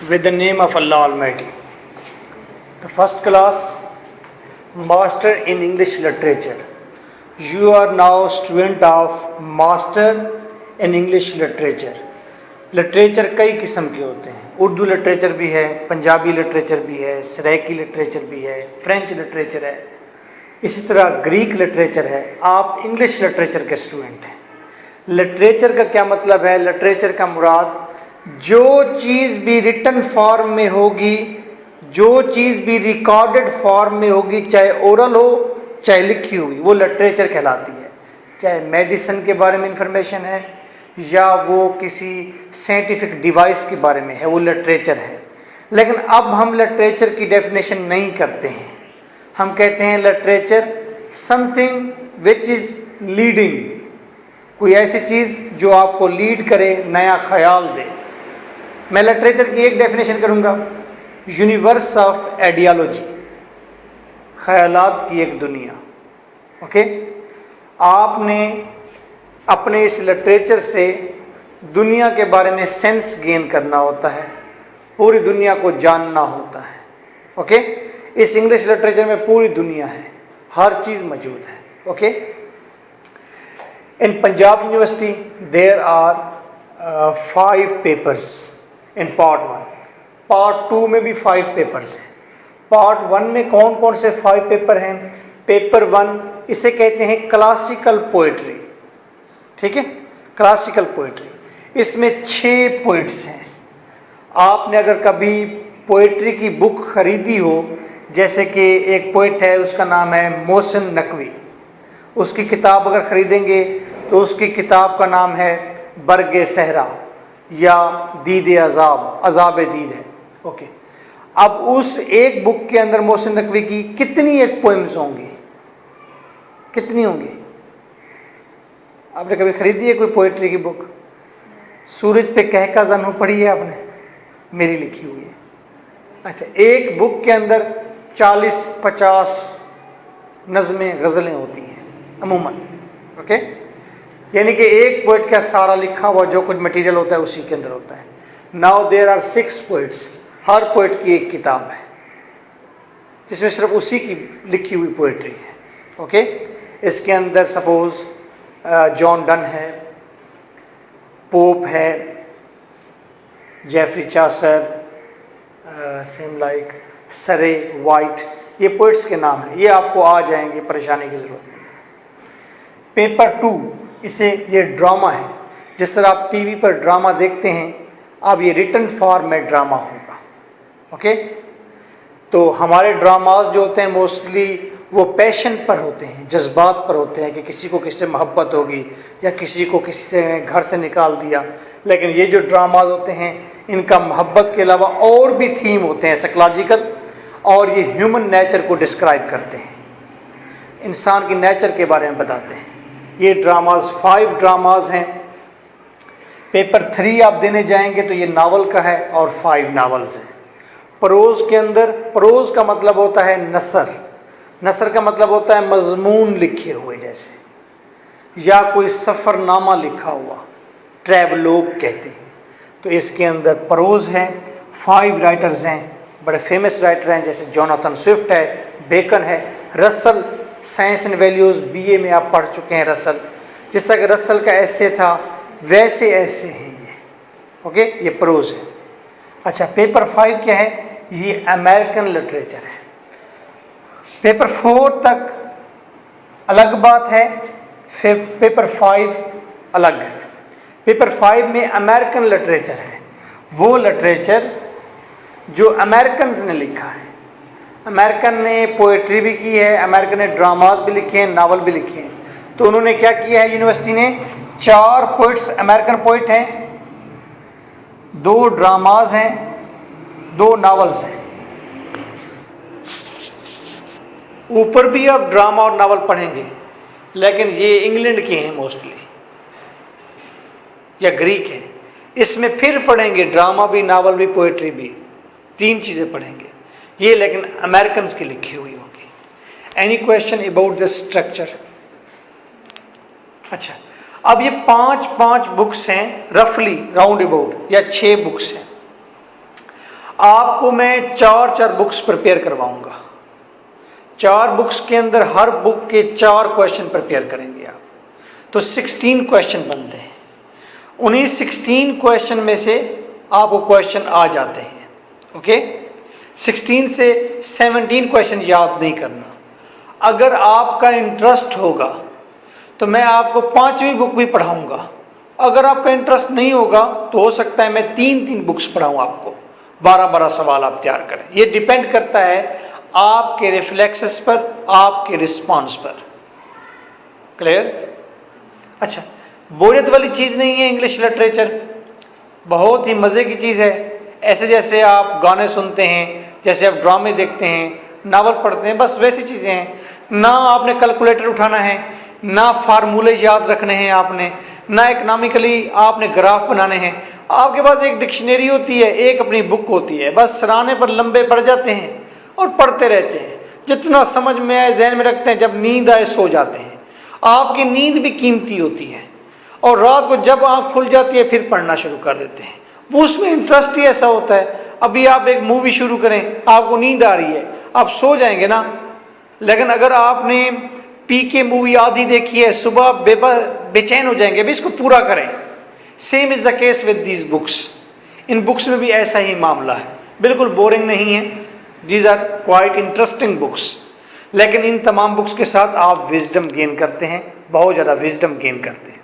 with the name of Allah Almighty. The first class, Master in English Literature. You are now student of Master in English Literature. Literature कई किस्म के होते हैं. Urdu literature भी है, Punjabi literature भी है, सराइकी लिटरेचर भी है, फ्रेंच लिटरेचर है, इसी तरह ग्रीक लिटरेचर है. आप इंग्लिश लिटरेचर के स्टूडेंट हैं. लिटरेचर का क्या मतलब है? लिटरेचर का मुराद जो चीज़ भी रिटन फॉर्म में होगी, जो चीज़ भी रिकॉर्डेड फॉर्म में होगी, चाहे ओरल हो चाहे लिखी हुई, वो लिटरेचर कहलाती है. चाहे मेडिसिन के बारे में इंफॉर्मेशन है या वो किसी साइंटिफिक डिवाइस के बारे में है, वो लिटरेचर है. लेकिन अब हम लिटरेचर की डेफिनेशन नहीं करते हैं. हम कहते हैं literature something which is leading, कोई ऐसी चीज़ जो आपको लीड करे, नया ख्याल दे. मैं लिटरेचर की एक डेफिनेशन करूँगा, यूनिवर्स ऑफ आइडियोलॉजी, ख्यालात की एक दुनिया. ओके, आपने अपने इस लिटरेचर से दुनिया के बारे में सेंस गेन करना होता है, पूरी दुनिया को जानना होता है. ओके, इस इंग्लिश लिटरेचर में पूरी दुनिया है, हर चीज़ मौजूद है. Okay, in Punjab university there are 5 papers in part 1. Part 2 में भी 5 पेपर्स हैं. पार्ट 1 में कौन कौन से 5 पेपर हैं? पेपर 1 इसे कहते हैं क्लासिकल पोइट्री. ठीक है, क्लासिकल पोइट्री. इसमें 6 पोइट्स हैं. आपने अगर कभी पोइट्री की बुक खरीदी हो, जैसे कि एक पोइट है उसका नाम है मोहसिन नकवी, उसकी किताब अगर खरीदेंगे तो उसकी किताब का नाम है बरगे सहरा या दीद अजाब, अजाब दीद है. ओके, अब उस एक बुक के अंदर मोहसिन नकवी की कितनी एक पोएम्स होंगी? कितनी होंगी? आपने कभी खरीदी है कोई पोइट्री की बुक? सूरज पे कह का ज़न्नू पढ़ी है आपने? मेरी लिखी हुई है. अच्छा, एक बुक के अंदर 40-50 नज़में गज़लें होती हैं अमूमन. ओके, यानी कि एक पोइट का सारा लिखा हुआ जो कुछ मटेरियल होता है उसी के अंदर होता है. Now there are 6 poets. हर पोइट की एक किताब है जिसमें सिर्फ उसी की लिखी हुई पोइट्री है. ओके, इसके अंदर सपोज जॉन डन है, पोप है, जेफरी चासर, सेम लाइक सरे वाइट, ये पोइट्स के नाम हैं. ये आपको आ जाएंगे, परेशानी की ज़रूरत नहीं. पेपर 2 इसे ये ड्रामा है. जिस तरह आप टीवी पर ड्रामा देखते हैं, अब ये रिटन फॉर्म में ड्रामा होगा. ओके, तो हमारे ड्रामाज जो होते हैं मोस्टली वो पैशन पर होते हैं, जज्बात पर होते हैं कि किसी को किससे मोहब्बत होगी या किसी को किसी से घर से निकाल दिया. लेकिन ये जो ड्रामाज होते हैं इनका मोहब्बत के अलावा और भी थीम होते हैं साइकोलॉजिकल, और ये ह्यूमन नेचर को डिस्क्राइब करते हैं, इंसान की नेचर के बारे में बताते हैं. ये ड्रामाज 5 ड्रामाज हैं. पेपर 3 आप देने जाएंगे तो ये नावल का है और 5 नावल्स हैं. प्रोज के अंदर, प्रोज का मतलब होता है नसर. नसर का मतलब होता है मजमून लिखे हुए, जैसे या कोई सफ़रनामा लिखा हुआ, ट्रैवलोग कहते हैं. तो इसके अंदर प्रोज है. 5 राइटर्स हैं, बड़े फेमस राइटर हैं, जैसे जोनाथन स्विफ्ट है, बेकन है, Russell, science and values BA में आप पढ़ चुके हैं रसल. जिस तरह कि रसल का ऐसे था वैसे ऐसे हैं ये. ओके, ये प्रोज है. अच्छा, पेपर 5 क्या है? ये अमेरिकन लिटरेचर है. पेपर 4 तक अलग बात है, फिर पेपर 5 अलग है. पेपर 5 में अमेरिकन लिटरेचर है, वो लिटरेचर जो अमेरिकन ने लिखा है. अमेरिकन ने पोइट्री भी की है, अमेरिकन ने ड्रामाज भी लिखे हैं, नावल भी लिखे हैं. तो उन्होंने क्या किया है, यूनिवर्सिटी ने 4 पोइट्स अमेरिकन पोइट हैं, 2 ड्रामाज हैं, 2 नावल्स हैं. ऊपर भी आप ड्रामा और नावल पढ़ेंगे, लेकिन ये इंग्लैंड के हैं मोस्टली या ग्रीक हैं. इसमें फिर पढ़ेंगे ड्रामा भी, नावल भी, पोइट्री भी, 3 चीज़ें पढ़ेंगे. ये लेकिन अमेरिकन की लिखी हुई होगी. Any question about this structure? अच्छा, अब ये 5 बुक्स हैं रफली, राउंड अबाउट, या 6 बुक्स हैं. आपको मैं 4 बुक्स प्रिपेयर करवाऊंगा। 4 बुक्स के अंदर हर बुक के 4 क्वेश्चन प्रिपेयर करेंगे आप, तो 16 क्वेश्चन बनते हैं। उन्हीं 16 क्वेश्चन में से आपको क्वेश्चन आ जाते हैं। ओके, 16 से 17 क्वेश्चन याद नहीं करना। अगर आपका इंटरेस्ट होगा तो मैं आपको 5वीं बुक भी पढ़ाऊंगा। अगर आपका इंटरेस्ट नहीं होगा तो हो सकता है मैं 3 बुक्स पढ़ाऊँ आपको, 12 सवाल आप तैयार करें। ये डिपेंड करता है आपके रिफ्लेक्सेस पर, आपके रिस्पॉन्स पर। क्लियर? अच्छा, बोरियत वाली चीज़ नहीं है इंग्लिश लिटरेचर, बहुत ही मज़े की चीज़ है। ऐसे जैसे आप गाने सुनते हैं, जैसे आप ड्रामे देखते हैं, नावल पढ़ते हैं, बस वैसी चीज़ें हैं। ना आपने कैलकुलेटर उठाना है, ना फार्मूले याद रखने हैं आपने, ना इकनॉमिकली आपने ग्राफ बनाने हैं। आपके पास एक डिक्शनरी होती है, एक अपनी बुक होती है, बस सराहने पर लंबे पड़ जाते हैं और पढ़ते रहते हैं। जितना समझ में आए जहन में रखते हैं, जब नींद आए सो जाते हैं। आपकी नींद भी कीमती होती है, और रात को जब आँख खुल जाती है फिर पढ़ना शुरू कर देते हैं। वो उसमें इंटरेस्ट ही ऐसा होता है। अभी आप एक मूवी शुरू करें, आपको नींद आ रही है, आप सो जाएंगे ना। लेकिन अगर आपने पीके मूवी आधी देखी है, सुबह बेचैन हो जाएंगे, अभी इसको पूरा करें। Same is the case with these books. In books में भी ऐसा ही मामला है, बिल्कुल बोरिंग नहीं है। These are quite interesting books. लेकिन इन तमाम बुक्स के साथ आप विजडम गेन करते हैं, बहुत ज़्यादा विजडम गेन करते हैं।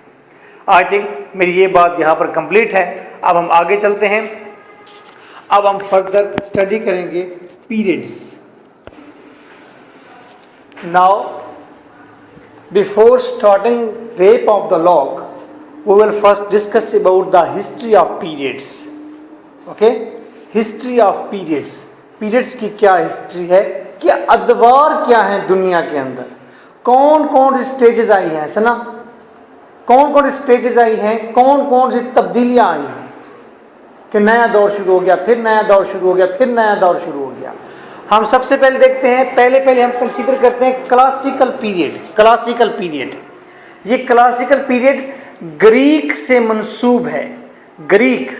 आई थिंक मेरी ये बात यहाँ पर कंप्लीट है। अब हम आगे चलते हैं। अब हम फर्दर स्टडी करेंगे periods. Now before starting rape of the lock, we will first discuss about the history of periods. Okay, history of periods. periods की क्या हिस्ट्री है, कि अदवार क्या है दुनिया के अंदर, कौन कौन सी स्टेजेस आई हैं, ऐसा ना, कौन कौन सी स्टेजेस आई हैं, कौन कौन सी तब्दीलियाँ आई हैं, कि नया दौर शुरू हो गया, फिर नया दौर शुरू हो गया, फिर नया दौर शुरू हो गया। हम सबसे पहले देखते हैं, पहले हम कंसीडर करते हैं क्लासिकल पीरियड। क्लासिकल पीरियड, ये क्लासिकल पीरियड ग्रीक से मंसूब है। ग्रीक,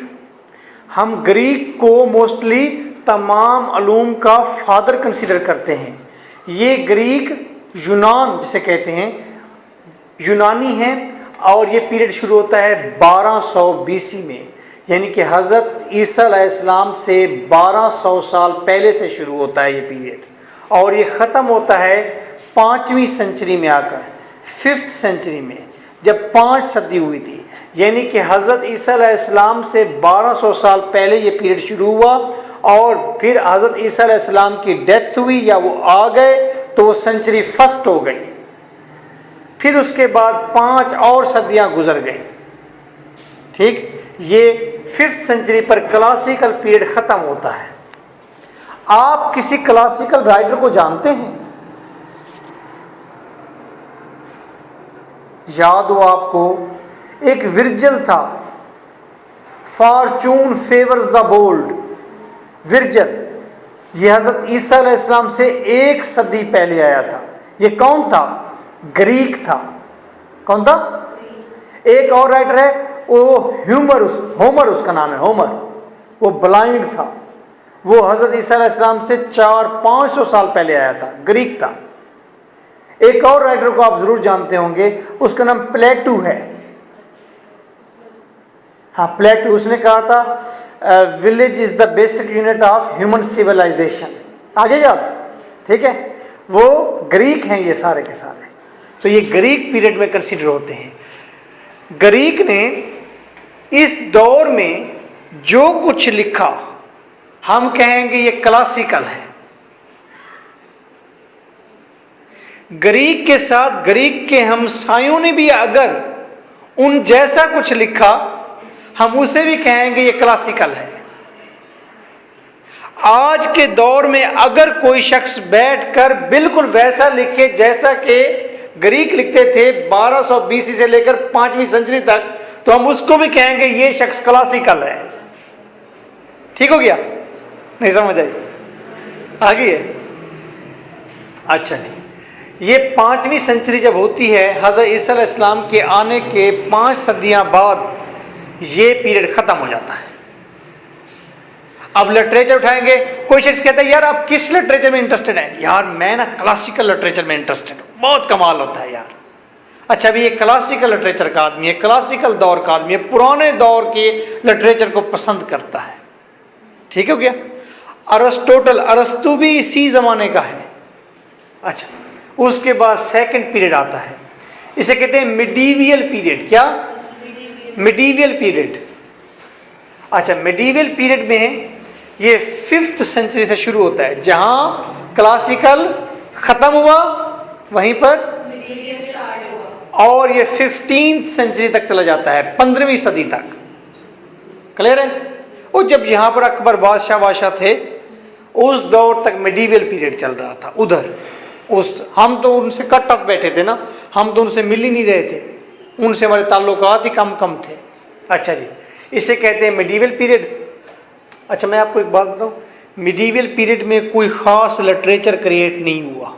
हम ग्रीक को मोस्टली तमाम अलूम का फादर कंसीडर करते हैं। ये ग्रीक यूनान जिसे कहते हैं, यूनानी हैं, और ये पीरियड शुरू होता है 1200 BC में, यानी कि हज़रत ईसा अलैहिस्सलाम से 1200 साल पहले से शुरू होता है ये पीरियड, और ये ख़त्म होता है 5वीं सेंचुरी में आकर, 5th सेंचुरी में, जब 5 सदी हुई थी। यानी कि हज़रत ईसा अलैहिस्सलाम से 1200 साल पहले ये पीरियड शुरू हुआ, और फिर हज़रत ईसा अलैहिस्सलाम की डेथ हुई या वो आ गए तो वो सेंचुरी फर्स्ट हो गई। फिर उसके बाद 5 और सदियां गुजर गई। ठीक, ये 5th सेंचुरी पर क्लासिकल पीरियड ख़त्म होता है। आप किसी क्लासिकल राइटर को जानते हैं? याद हो आपको, एक विर्जिल था, fortune favours the bold. Virgil, ये हज़रत ईसा अलैहिस्सलाम से 1 सदी पहले आया था। ये कौन था? ग्रीक था। कौन था? एक और राइटर है, वो होमर उसका नाम है, होमर। वो ब्लाइंड था, वो हज़रत ईसा अलैहिस्सलाम से 400-500 साल पहले आया था, ग्रीक था। एक और राइटर को आप जरूर जानते होंगे, उसका नाम प्लेटू है। हाँ, प्लेटू, उसने कहा था village is the basic unit of human civilisation. आगे याद? ठीक है, वो ग्रीक हैं ये सारे के सारे। तो ये ग्रीक पीरियड में कंसीडर होते हैं। ग्रीक ने इस दौर में जो कुछ लिखा, हम कहेंगे ये क्लासिकल है। ग्रीक के साथ ग्रीक के हमसायों ने भी अगर उन जैसा कुछ लिखा, हम उसे भी कहेंगे ये क्लासिकल है। आज के दौर में अगर कोई शख्स बैठकर बिल्कुल वैसा लिखे जैसा कि ग्रीक लिखते थे 1200 BC से लेकर 5वीं सेंचुरी तक, तो हम उसको भी कहेंगे ये शख्स क्लासिकल है। ठीक हो गया? नहीं समझ आई? आ गई है? अच्छा जी, ये 5वीं सेंचुरी जब होती है, हज़रत ईसा अलैहिस्सलाम के आने के 5 सदियां बाद ये पीरियड ख़त्म हो जाता है। अब लिटरेचर उठाएंगे, कोई शख्स कहता है यार आप किस लिटरेचर में इंटरेस्टेड हैं? यार मैं ना क्लासिकल लिटरेचर में इंटरेस्टेड हूँ, बहुत कमाल होता है यार। अच्छा भी ये क्लासिकल लिटरेचर का आदमी है, क्लासिकल दौर का आदमी है, पुराने दौर के लिटरेचर को पसंद करता है, ठीक हो गया। अरिस्टोटल, अरस्तु भी इसी जमाने का है। अच्छा, उसके बाद सेकंड पीरियड आता है, इसे कहते हैं मिडीवियल पीरियड। क्या? Medieval period. अच्छा, मिडीवियल पीरियड में ये 5th सेंचुरी से शुरू होता है, जहां क्लासिकल खत्म हुआ वहीं पर मिडीवियल स्टार्ट हुआ, और ये 15th सेंचुरी तक चला जाता है, 15वीं सदी तक। क्लियर है? और जब यहां पर अकबर बादशाह थे, उस दौर तक मिडीवियल पीरियड चल रहा था उधर। हम तो उनसे कट ऑफ बैठे थे ना, हम तो उनसे मिल ही नहीं रहे थे, उनसे हमारे ताल्लुकात ही कम थे। अच्छा जी, इसे कहते हैं मिडीवियल पीरियड। अच्छा, मैं आपको एक बात बताऊं, मिडीवियल पीरियड में कोई ख़ास लिटरेचर क्रिएट नहीं हुआ।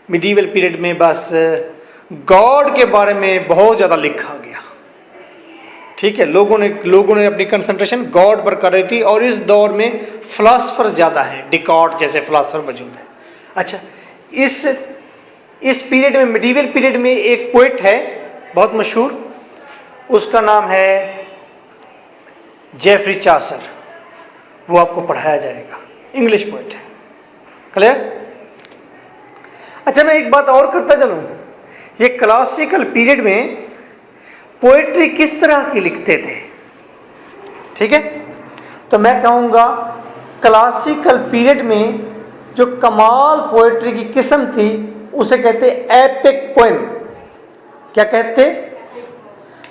मिडीवियल पीरियड में बस गॉड के बारे में बहुत ज़्यादा लिखा गया, ठीक है। लोगों ने अपनी कंसंट्रेशन गॉड पर कर रही थी, और इस दौर में फिलासफर ज़्यादा है, डिकॉर्ट जैसे फिलासफर मौजूद है। अच्छा, इस पीरियड में, मिडीवियल पीरियड में एक पोइट है बहुत मशहूर, उसका नाम है जेफरी चासर, वो आपको पढ़ाया जाएगा, इंग्लिश पोइट है। क्लियर? अच्छा, मैं एक बात और करता चलूं, ये क्लासिकल पीरियड में पोएट्री किस तरह की लिखते थे, ठीक है। तो मैं कहूँगा क्लासिकल पीरियड में जो कमाल पोएट्री की किस्म थी उसे कहते एपिक पोएम। क्या कहते?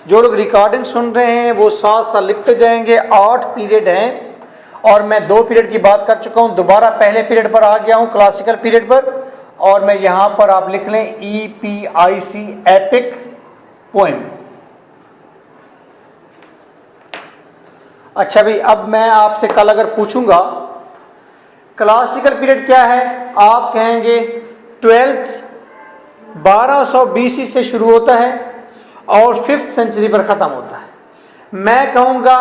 जो लोग रिकॉर्डिंग सुन रहे हैं वो साथ साथ लिखते जाएंगे। 8 पीरियड हैं, और मैं 2 पीरियड की बात कर चुका हूँ, दोबारा पहले पीरियड पर आ गया हूँ, क्लासिकल पीरियड पर। और मैं यहाँ पर आप लिख लें EPIC, एपिक पोएम। अच्छा भी, अब मैं आपसे कल अगर पूछूंगा क्लासिकल पीरियड क्या है, आप कहेंगे 12th 1200 BC से शुरू होता है और 5th सेंचुरी पर ख़त्म होता है। मैं कहूँगा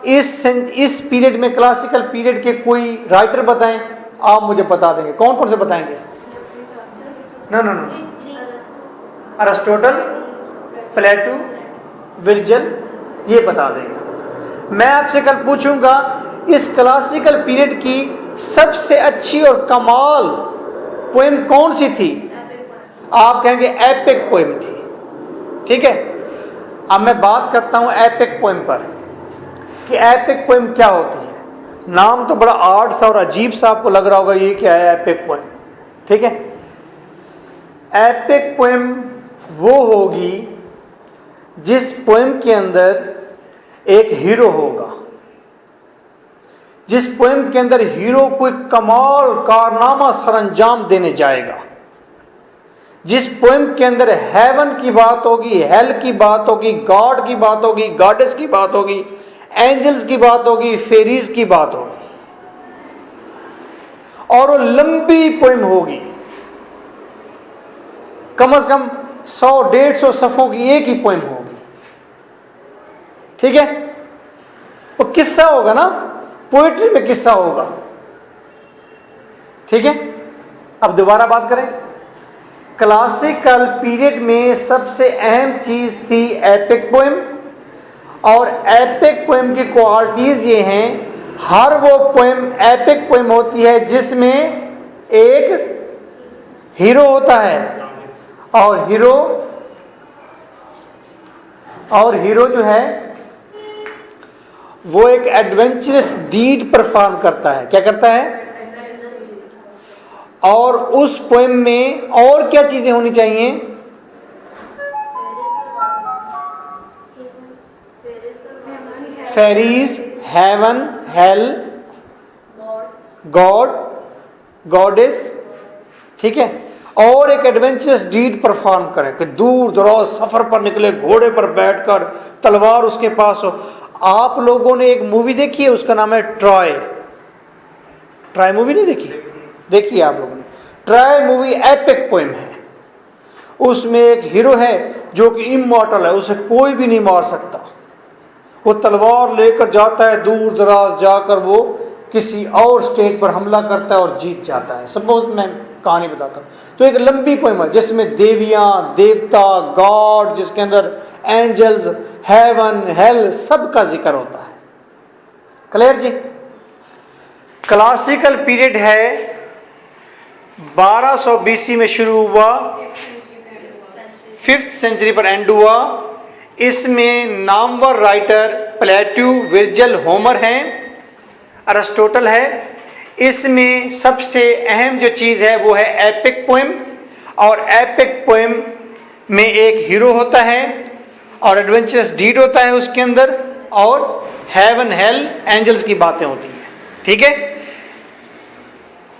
इस पीरियड में, क्लासिकल पीरियड के कोई राइटर बताएं, आप मुझे बता देंगे। कौन कौन से बताएंगे? नो, अरिस्टोटल, प्लेटो, विर्जिल, ये बता देंगे। मैं आपसे कल पूछूंगा इस क्लासिकल पीरियड की सबसे अच्छी और कमाल पोएम कौन सी थी, आप कहेंगे एपिक पोएम थी, ठीक है। अब मैं बात करता हूं एपिक पोएम पर कि एपिक पोएम क्या होती है। नाम तो बड़ा आर्ट सा और अजीब सा आपको लग रहा होगा, ये क्या है एपिक पोएम, ठीक है। एपिक पोएम वो होगी जिस पोएम के अंदर एक हीरो होगा, जिस पोएम के अंदर हीरो कोई कमाल कारनामा सरंजाम देने जाएगा, जिस पोएम के अंदर हेवन की बात होगी, हेल की बात होगी, गॉड की बात होगी, गॉडेस की बात होगी, एंजल्स की बात होगी, फेरीज की बात होगी, और वो लंबी पोएम होगी, कम से कम 100-150 सफ़ों की एक ही पोएम होगी, ठीक है। वो किस्सा होगा ना, पोएट्री में किस्सा होगा, ठीक है। अब दोबारा बात करें, क्लासिकल पीरियड में सबसे अहम चीज थी एपिक पोएम, और एपिक पोएम की क्वालिटीज ये हैं, हर वो पोएम एपिक पोएम होती है जिसमें एक हीरो होता है, और हीरो जो है वो एक एडवेंचरस डीड परफॉर्म करता है। क्या करता है? और उस पोएम में और क्या चीजें होनी चाहिए? Fairies, heaven, hell, god, goddess, ठीक है। और एक एडवेंचरस डीड परफॉर्म करें कि दूर दराज सफर पर निकले, घोड़े पर बैठकर, तलवार उसके पास हो। आप लोगों ने एक मूवी देखी है, उसका नाम है ट्रॉय। ट्रॉय मूवी नहीं देखी? देखी है आप लोगों ने? ट्रॉय मूवी एपिक पोएम है। उसमें एक हीरो है जो कि इमॉर्टल है, उसे कोई भी नहीं मार सकता। वो तलवार लेकर जाता है, दूर दराज जाकर वो किसी और स्टेट पर हमला करता है और जीत जाता है। सपोज मैं कहानी बताता हूँ, तो एक लंबी पोइम है जिसमें देवियाँ, देवता, गॉड, जिसके अंदर एंजल्स, हेवन, हेल, सब का जिक्र होता है। क्लियर जी? क्लासिकल पीरियड है 1200 BC में शुरू हुआ, 5th सेंचुरी पर एंड हुआ। इसमें नामवर राइटर प्लेटो, विर्जिल, होमर हैं, अरिस्टोटल है। इसमें सबसे अहम जो चीज़ है वो है एपिक पोएम, और एपिक पोएम में एक हीरो होता है और एडवेंचरस डीड होता है उसके अंदर, और हेवन, हेल, एंजल्स की बातें होती हैं। ठीक है?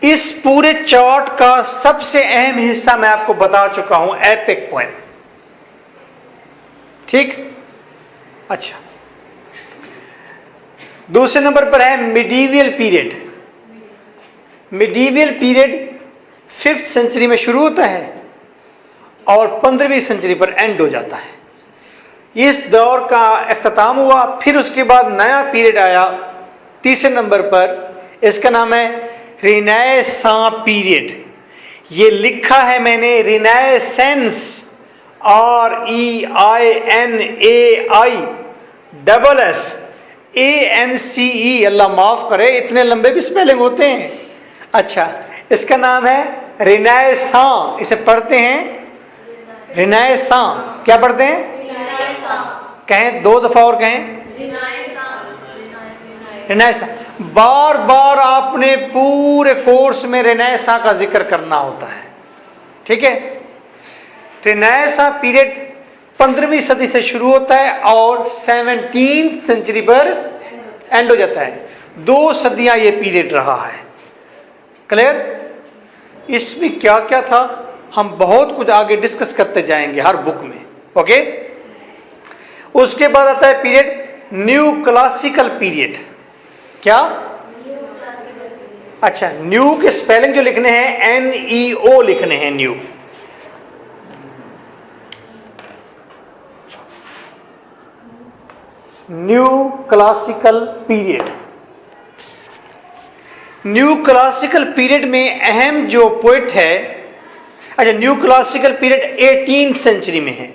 इस पूरे चार्ट का सबसे अहम हिस्सा मैं आपको बता चुका हूं, एपिक पोएम। ठीक? अच्छा, दूसरे नंबर पर है medieval period. Medieval period 5th century में शुरू होता है और 15वीं सेंचुरी पर एंड हो जाता है। इस दौर का अख्ताम हुआ, फिर उसके बाद नया पीरियड आया तीसरे नंबर पर, इसका नाम है रिनेसां पीरियड। ये लिखा है मैंने रिनेसेंस, REINAISSANCE, अल्लाह माफ करे इतने लंबे भी स्पेलिंग होते हैं। अच्छा, इसका नाम है रिनेसां, इसे पढ़ते हैं रिनेसां। क्या पढ़ते हैं? कहें 2 दफा और कहें रिनेसां। बार बार आपने पूरे कोर्स में रिनेसां का जिक्र करना होता है। ठीक है? रिनेसां पीरियड 15वीं सदी से शुरू होता है और 17th सेंचुरी पर एंड हो जाता है। 2 सदियां ये पीरियड रहा है। क्लियर? इसमें क्या क्या था हम बहुत कुछ आगे डिस्कस करते जाएंगे हर बुक में। ओके? उसके बाद आता है पीरियड न्यू क्लासिकल पीरियड। क्या? अच्छा, न्यू के स्पेलिंग जो लिखने हैं NEO लिखने हैं, new. New classical period. New classical period में अहम जो पोइट है, अच्छा, new classical period 18th century में है,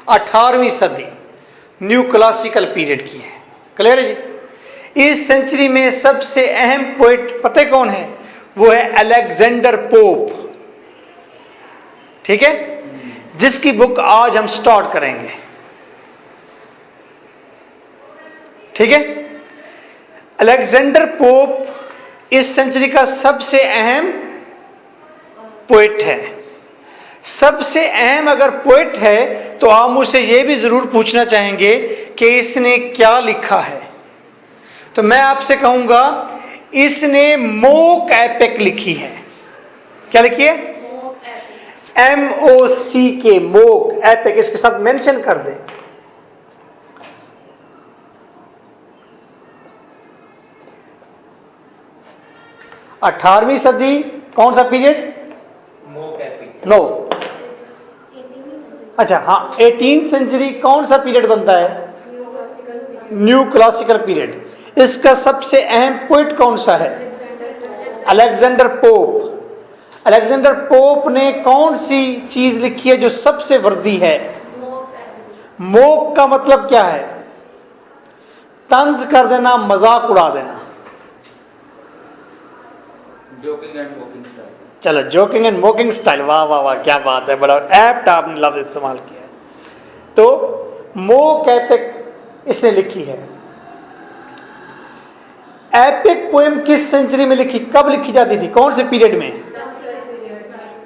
18वीं सदी न्यू क्लासिकल पीरियड की है। क्लियर है जी? इस सेंचुरी में सबसे अहम पोइट पता है कौन है? वो है अलेक्जेंडर पोप। ठीक है? जिसकी बुक आज हम स्टार्ट करेंगे। ठीक है? अलेक्जेंडर पोप इस सेंचुरी का सबसे अहम पोइट है। सबसे अहम अगर पोइट है तो आप मुझसे यह भी जरूर पूछना चाहेंगे कि इसने क्या लिखा है। तो मैं आपसे कहूंगा इसने मोक एपिक लिखी है। क्या लिखी है? MOCK, mock epic. इसके साथ मेंशन कर दें। अठारहवीं सदी कौन सा पीरियड? Mock epic. नो, अच्छा हाँ, 18th सेंचुरी कौन सा पीरियड बनता है? New classical period. इसका सबसे अहम पोइट कौन सा है? Alexander Pope. अलेक्जेंडर पोप ने कौन सी चीज लिखी है जो सबसे वर्दी है? मोक का मतलब क्या है? तंज कर देना, मजाक उड़ा देना। Joking and mocking style. चलो, जोकिंग एंड मोकिंग स्टाइल, वाह वाह वाह, क्या बात है, बड़ा एप्ट आपने लफ्ज इस्तेमाल किया है। तो मोक एपिक इसने लिखी है। एपिक पोएम किस सेंचुरी में लिखी, कब लिखी जाती थी, कौन से पीरियड में?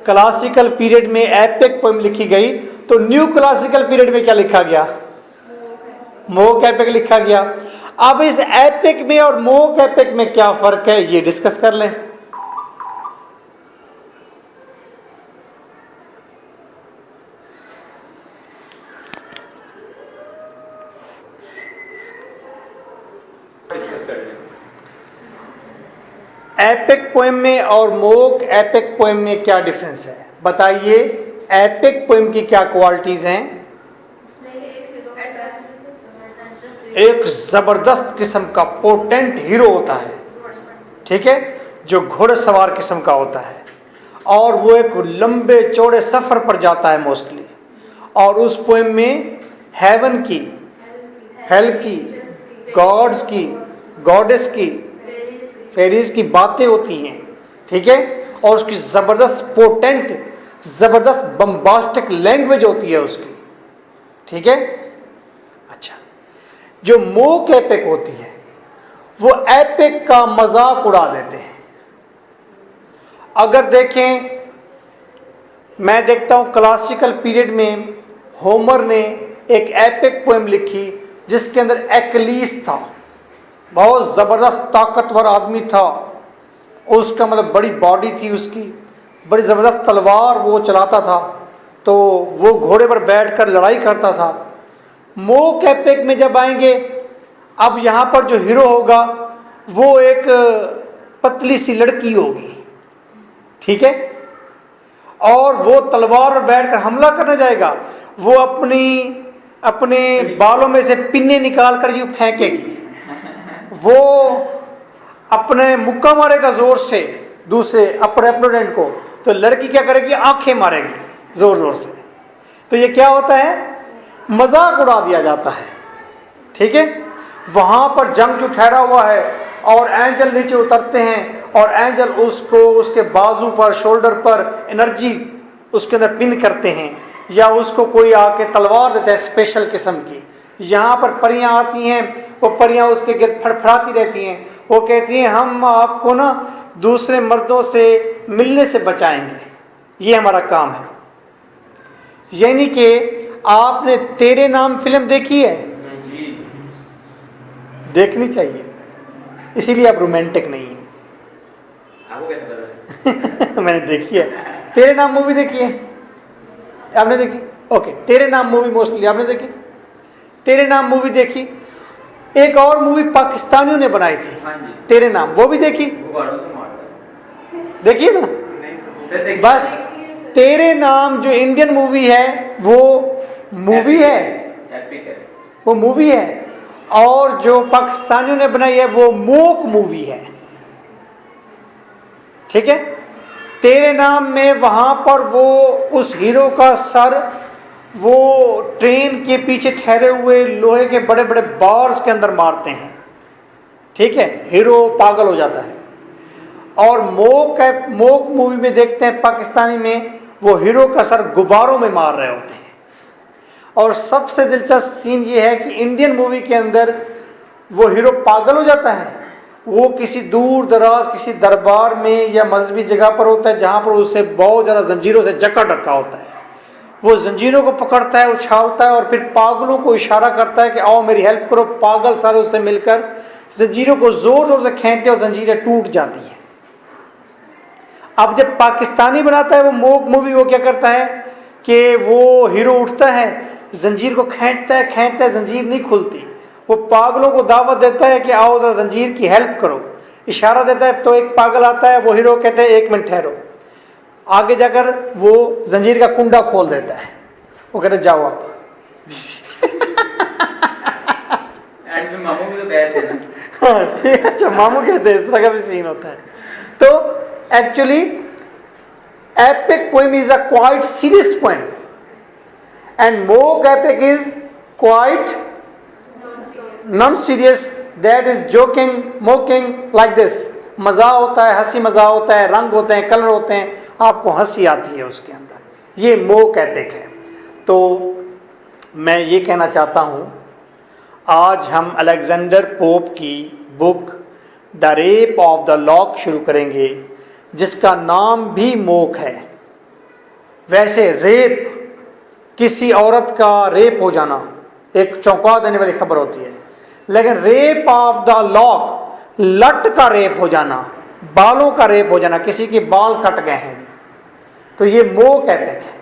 क्लासिकल पीरियड में एपिक पोएम लिखी गई। तो न्यू क्लासिकल पीरियड में क्या लिखा गया? मोक एपिक लिखा गया। अब इस एपिक में और मोक एपिक में क्या फर्क है ये डिस्कस कर लें। एपिक पोएम में और मोक एपिक पोएम में क्या डिफरेंस है बताइए। एपिक पोएम की क्या क्वालिटीज हैं? एक जबरदस्त किस्म का पोटेंट हीरो होता है। ठीक है, जो घुड़सवार किस्म का होता है, और वो एक लंबे चौड़े सफर पर जाता है मोस्टली, और उस पोएम में हेवन की, हेल की, गॉड्स की, गॉडेस की, फेरीज की बातें होती हैं, ठीक है, और उसकी जबरदस्त पोटेंट, जबरदस्त बम्बास्टिक लैंग्वेज होती है उसकी, ठीक है। अच्छा, जो मोक एपिक होती है वो एपिक का मजाक उड़ा देते हैं। अगर देखें, मैं देखता हूं क्लासिकल पीरियड में होमर ने एक एपिक पोएम लिखी जिसके अंदर एक्लीस था, बहुत जबरदस्त ताकतवर आदमी था, उसका मतलब बड़ी बॉडी थी उसकी, बड़ी जबरदस्त तलवार वो चलाता था, तो वो घोड़े पर बैठकर लड़ाई करता था। मोक एपिक में जब आएंगे, अब यहां पर जो हीरो होगा वो एक पतली सी लड़की होगी, ठीक है, और वो तलवार पर बैठकर हमला करने जाएगा, वो अपने बालों में से पिन्ने निकाल कर यूं फेंकेगी, वो अपने मुक्का मारेगा जोर से दूसरे अपने अपोनेंट को, तो लड़की क्या करेगी, आंखें मारेगी जोर जोर से। तो ये क्या होता है, मजाक उड़ा दिया जाता है, ठीक है। वहां पर जंग जो ठहरा हुआ है और एंजल नीचे उतरते हैं और एंजल उसको उसके बाजू पर, शोल्डर पर एनर्जी उसके अंदर पिन करते हैं, या उसको कोई आके तलवार देता है स्पेशल किस्म की। यहाँ पर परियां आती हैं, वो परियां उसके गिर्द फड़फड़ाती रहती हैं, वो कहती हैं हम आपको ना दूसरे मर्दों से मिलने से बचाएंगे, ये हमारा काम है। यानी कि आपने तेरे नाम फिल्म देखी है? देखनी चाहिए, इसीलिए आप रोमांटिक नहीं है। आपको कैसे पता? मैंने देखी है, तेरे नाम मूवी देखी है आपने? देखी? ओके, तेरे नाम मूवी मोस्टली आपने देखी? तेरे नाम मूवी देखी। एक और मूवी पाकिस्तानियों ने बनाई थी, हाँ जी, तेरे नाम, वो भी देखी? वो गाड़ों से मारता है। देखिए ना, फिर देखिए। बस तेरे नाम जो इंडियन मूवी है वो मूवी है, एपिक है। वो मूवी है, और जो पाकिस्तानियों ने बनाई है वो मोक मूवी है, ठीक है। तेरे नाम में वहां पर वो उस हीरो का सर वो ट्रेन के पीछे ठहरे हुए लोहे के बड़े बड़े बार्स के अंदर मारते हैं, ठीक है, हीरो पागल हो जाता है। और मोक मूवी में देखते हैं पाकिस्तानी में, वो हीरो का सर गुब्बारों में मार रहे होते हैं। और सबसे दिलचस्प सीन ये है कि इंडियन मूवी के अंदर वो हीरो पागल हो जाता है, वो किसी दूर दराज किसी दरबार में या मजहबी जगह पर होता है जहाँ पर उसे बहुत ज़्यादा जंजीरों से जकड़ रखा होता है। वो जंजीरों को पकड़ता है, उछालता है, और फिर पागलों को इशारा करता है कि आओ मेरी हेल्प करो। पागल सारे उससे मिलकर जंजीरों को जोर जोर से खींचते और जंजीरें टूट जाती हैं। अब जब पाकिस्तानी बनाता है वो मोक मूवी, वो क्या करता है कि वो हीरो उठता है, जंजीर को खींचता है, जंजीर नहीं खुलती। वो पागलों को दावत देता है कि आओ जरा जंजीर की हेल्प करो, इशारा देता है, तो एक पागल आता है, वो हीरो कहते हैं एक मिनट ठहरो, आगे जाकर वो जंजीर का कुंडा खोल देता है, वो कहते जाओ आप। एंड में मामू भी तो गए थे ना। हाँ ठीक है, अच्छा मामू कहते हैं, इस तरह का भी सीन होता है। तो actually epic poem is a quite serious poem and mock epic is quite non serious, that is joking, mocking like this. मजा होता है, हंसी मजा होता है, रंग होते हैं, कलर होते हैं, आपको हंसी आती है उसके अंदर, ये मोक एपिक है। तो मैं ये कहना चाहता हूँ, आज हम अलेक्जेंडर पोप की book the rape of the lock शुरू करेंगे, जिसका नाम भी मोक है। वैसे रेप, किसी औरत का रेप हो जाना एक चौंका देने वाली खबर होती है, लेकिन रेप ऑफ द लॉक, लट का रेप हो जाना, बालों का रेप हो जाना, किसी के बाल कट गए हैं जी, तो ये मोक एपिक है,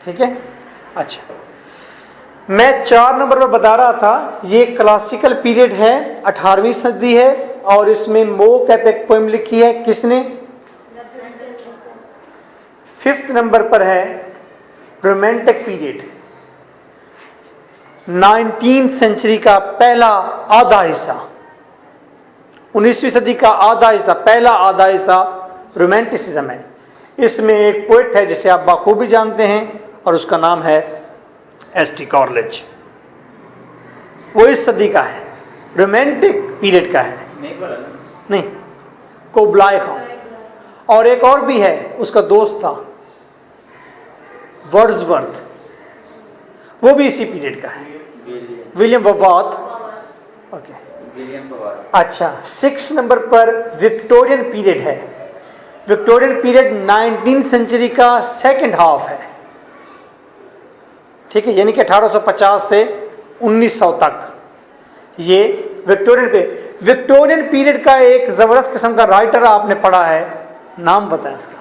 ठीक है। अच्छा, मैं 4 नंबर पर बता रहा था, ये क्लासिकल पीरियड है, 18वीं सदी है, और इसमें मोक एपिक पोएम लिखी है किसने? 5th नंबर पर है रोमांटिक पीरियड, 19th सेंचुरी का पहला आधा हिस्सा, 19वीं सदी का आधा हिस्सा, पहला आधा हिस्सा रोमांटिसिज्म है। इसमें एक पोइट है जिसे आप बखूबी जानते हैं और उसका नाम है एस.टी. कॉलेरिज। वो इस सदी का है, रोमांटिक पीरियड का है। स्नेक वाला ना? नहीं, कुबलाई खान। और एक और भी है, उसका दोस्त था वर्ड्सवर्थ, वो भी इसी पीरियड का है। William Wordsworth. Okay, William Pawar. अच्छा, 6 नंबर पर विक्टोरियन पीरियड है। विक्टोरियन पीरियड 19th सेंचुरी का सेकंड हाफ है, ठीक है, यानी कि 1850 से 1900 तक ये विक्टोरियन पीरियड का एक जबरदस्त किस्म का राइटर आपने पढ़ा है, नाम बताएं इसका।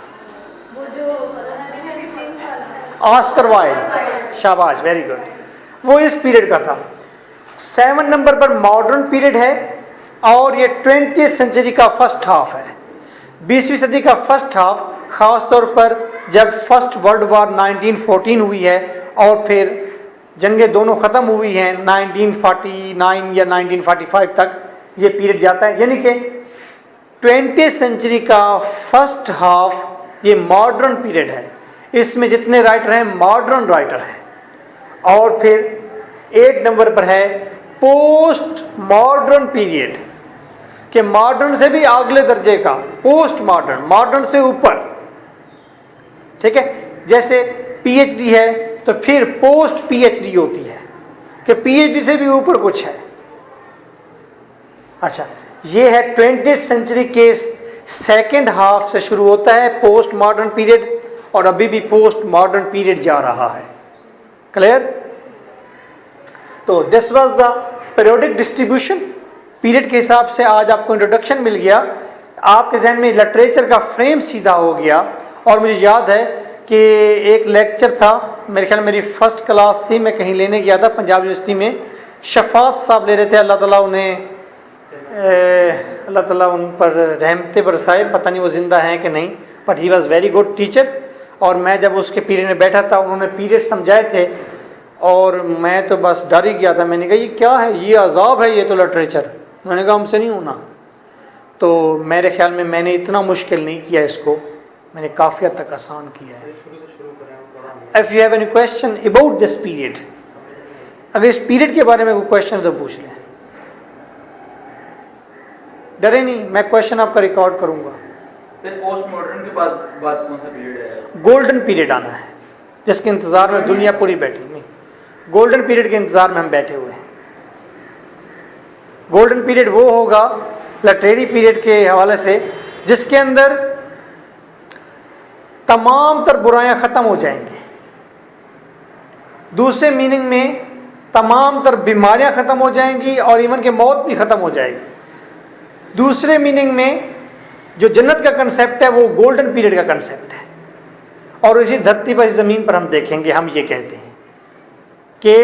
वो जो हैरी प्रिंस वाला, ऑस्कर वाइल्ड, शाबाश, वेरी गुड, वो इस पीरियड का था। 7 नंबर पर मॉडर्न पीरियड है और ये 20th सेंचुरी का फर्स्ट हाफ है, 20वीं सदी का फर्स्ट हाफ, खास तौर पर जब फर्स्ट वर्ल्ड वॉर 1914 हुई है और फिर जंगें दोनों ख़त्म हुई हैं 1949 या 1945 तक ये पीरियड जाता है, यानी कि 20th सेंचुरी का फर्स्ट हाफ ये मॉडर्न पीरियड है। इसमें जितने राइटर हैं मॉडर्न राइटर हैं। और फिर 8 नंबर पर है पोस्ट मॉडर्न पीरियड, कि मॉडर्न से भी अगले दर्जे का, पोस्ट मॉडर्न, मॉडर्न से ऊपर, ठीक है। जैसे पीएचडी है तो फिर पोस्ट पीएचडी होती है, कि पीएचडी से भी ऊपर कुछ है। अच्छा, ये है 20th सेंचुरी के सेकंड हाफ से शुरू होता है पोस्ट मॉडर्न पीरियड, और अभी भी पोस्ट मॉडर्न पीरियड जा रहा है। क्लियर? तो this was the periodic distribution. Period के हिसाब से आज आपको इंट्रोडक्शन मिल गया, आपके जहन में लिटरेचर का फ्रेम सीधा हो गया। और मुझे याद है कि एक लेक्चर था, मेरे ख्याल मेरी फर्स्ट क्लास थी, मैं कहीं लेने गया था पंजाब यूनिवर्सिटी में, शफात साहब ले रहे थे, अल्लाह ताला उन पर रहमतें बरसाए, पता नहीं वो ज़िंदा हैं कि नहीं, but he was very good teacher. और मैं जब उसके पीरियड में बैठा था, उन्होंने पीरियड समझाए थे और मैं तो बस डर ही गया था। मैंने कहा ये क्या है, ये अजाब है, ये तो लिटरेचर। मैंने कहा हमसे नहीं होना। तो मेरे ख्याल में मैंने इतना मुश्किल नहीं किया इसको, मैंने काफ़ी हद तक आसान किया है। If you have any question about this period, अगर इस पीरियड के बारे में कोई क्वेश्चन तो पूछ लें, डरे नहीं, मैं क्वेश्चन आपका रिकॉर्ड करूंगा। सर पोस्ट मॉडर्न के बाद कौन सा पीरियड है? गोल्डन पीरियड आना है, जिसके इंतज़ार में दुनिया पूरी बैठी। नहीं, गोल्डन पीरियड के इंतज़ार में हम बैठे हुए हैं। गोल्डन पीरियड वो होगा लिटरेरी पीरियड के हवाले से जिसके अंदर तमाम तर बुराइयां ख़त्म हो जाएंगी। दूसरे मीनिंग में तमाम तर बीमारियां ख़त्म हो जाएंगी और इवन के मौत भी ख़त्म हो जाएगी। दूसरे मीनिंग में जो जन्नत का कंसेप्ट है वो गोल्डन पीरियड का कंसेप्ट है। और इसी धरती पर, इस ज़मीन पर हम देखेंगे, हम ये कहते हैं कि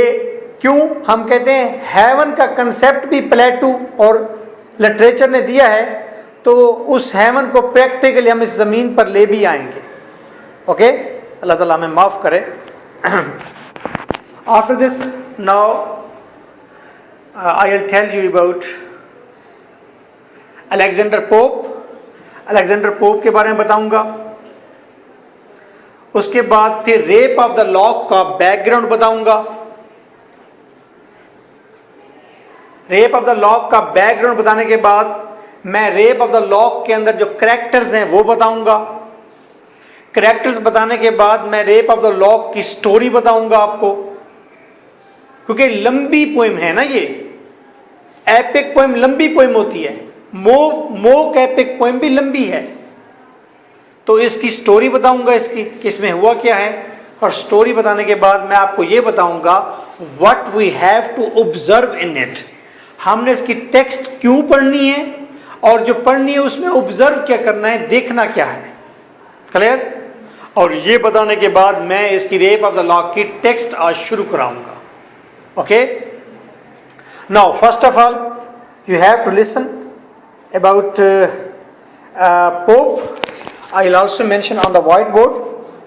क्यों हम कहते हैं हेवन का कंसेप्ट भी प्लेटो और लिटरेचर ने दिया है, तो उस हेवन को प्रैक्टिकली हम इस ज़मीन पर ले भी आएंगे। ओके, अल्लाह ताला हमें माफ़ करे। After this now I will tell you about Alexander Pope. Alexander Pope के बारे में बताऊंगा। उसके बाद फिर रेप ऑफ द लॉक का बैकग्राउंड बताऊंगा। रेप ऑफ द लॉक का बैकग्राउंड बताने के बाद मैं रेप ऑफ द लॉक के अंदर जो कैरेक्टर्स हैं वो बताऊंगा। कैरेक्टर्स बताने के बाद मैं रेप ऑफ द लॉक की स्टोरी बताऊंगा आपको, क्योंकि लंबी पोइम है ना ये, एपिक पोइम लंबी पोइम होती है, मोक एपिक पोइम भी लंबी है। तो इसकी स्टोरी बताऊंगा, इसकी किसमें हुआ क्या है। और स्टोरी बताने के बाद मैं आपको ये बताऊंगा what we have to observe in it, हमने इसकी टेक्स्ट क्यों पढ़नी है और जो पढ़नी है उसमें ऑब्जर्व क्या करना है, देखना क्या है। क्लियर? और ये बताने के बाद मैं इसकी रेप ऑफ द लॉक की टेक्स्ट आज शुरू कराऊंगा। Okay, now first of all you have to listen about Pope. I will also mention on the white board,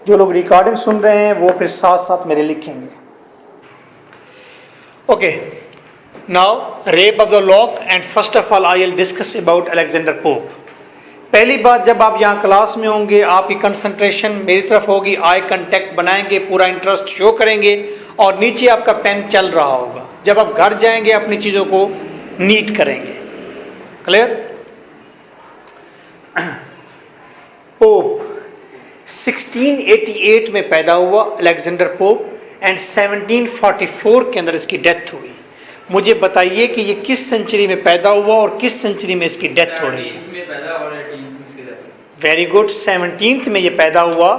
जो लोग रिकॉर्डिंग सुन रहे हैं वो फिर साथ साथ मेरे लिखेंगे। Okay, now rape of the lock and first of all I will discuss about Alexander pope. पहली बात, जब आप यहाँ क्लास में होंगे आपकी कंसंट्रेशन मेरी तरफ होगी, आई कांटेक्ट बनाएंगे, पूरा इंटरेस्ट शो करेंगे और नीचे आपका पेन चल रहा होगा। जब आप घर जाएंगे अपनी चीज़ों को नीट करेंगे। क्लियर? पोप 1688 में पैदा हुआ अलेक्जेंडर पोप एंड 1744 के अंदर इसकी डेथ हुई। मुझे बताइए कि ये किस सेंचुरी में पैदा हुआ और किस सेंचुरी में इसकी डेथ हो रही है? वेरी गुड, 17th में ये पैदा हुआ।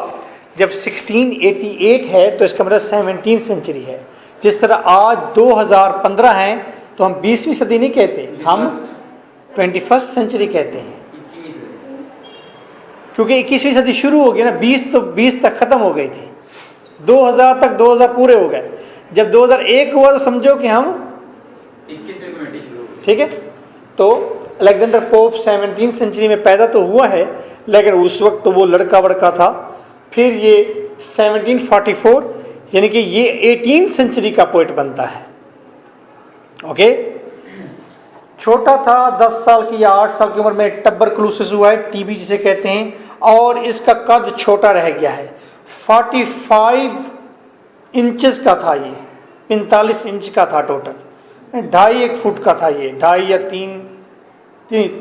जब 1688 है तो इसका मतलब 17th सेंचुरी है। जिस तरह आज 2015 है तो हम 20वीं सदी नहीं कहते, हम 21st सेंचुरी कहते हैं, क्योंकि 21वीं सदी शुरू हो गई ना। 20 तक खत्म हो गई थी, 2000 तक 2000 पूरे हो गए। जब 2001 हुआ तो समझो कि हम 21वीं कमेटी शुरू हो गई। ठीक है। तो अलेक्जेंडर पोप 17th सेंचुरी में पैदा तो हुआ है, लेकिन उस वक्त तो वो लड़का वड़का था। फिर ये 1744 यानी कि ये 18th सेंचुरी का पोइट बनता है। ओके, छोटा था, 10 साल की या 8 साल की उम्र में टबरकुलोसिस हुआ है, टीबी जिसे कहते हैं, और इसका कद छोटा रह गया है। 45 इंचेस का था ये, 45 इंच का था टोटल, 2.5 फुट का था ये, 2.5 या 3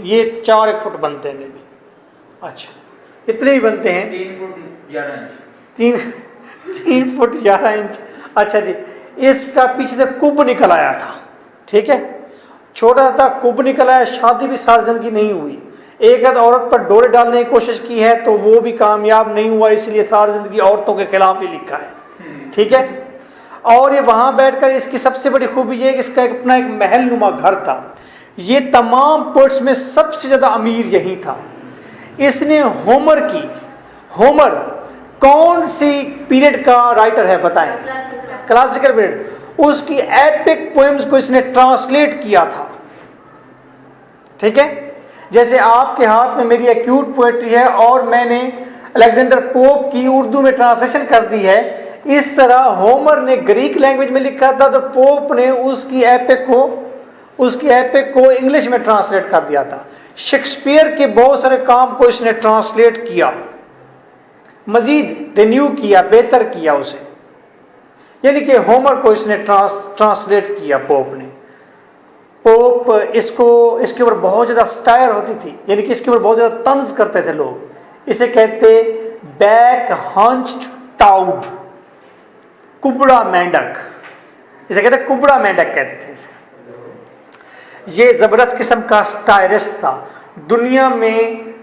ये 4 फुट बनते हैं भी। अच्छा, इतने ही बनते हैं, 3 फुट 11 इंच। 3 foot 11 inch. अच्छा जी, इसका पीछे से कुब निकल आया था। ठीक है, छोटा था, कुब निकल आया। शादी भी सारी जिंदगी नहीं हुई। एक आध औरत पर डोरे डालने की कोशिश की है तो वो भी कामयाब नहीं हुआ, इसलिए सारी जिंदगी औरतों के खिलाफ ही लिखा है। ठीक है, और ये वहां बैठकर इसकी सबसे बड़ी खूबी ये कि इसका अपना एक महल नुमा घर था। ये तमाम पोइट्स में सबसे ज्यादा अमीर यही था। इसने होमर कौन सी पीरियड का राइटर है बताएं? Classical period. उसकी एपिक पोएम्स को इसने ट्रांसलेट किया था। ठीक है, जैसे आपके हाथ में मेरी एक्यूट पोएट्री है और मैंने अलेक्जेंडर पोप की उर्दू में ट्रांसलेशन कर दी है, इस तरह होमर ने ग्रीक लैंग्वेज में लिखा था तो पोप ने उसकी एपिक को इंग्लिश में ट्रांसलेट कर दिया था। शेक्सपियर के बहुत सारे काम को इसने ट्रांसलेट किया, मजीद रिन्यू किया, बेहतर किया उसे। यानी कि होमर को इसने ट्रांसलेट किया पोप ने। पोप इसके ऊपर बहुत ज़्यादा स्टायर होती थी, यानी कि इसके ऊपर बहुत ज़्यादा तंज करते थे लोग। इसे कहते बैक हंच्ड टाउड, कुबड़ा मेंढक, इसे कहते कुबड़ा मेंढक कहते थे इसे। ये ज़बरदस्त किस्म का स्टायरिस्ट था। दुनिया में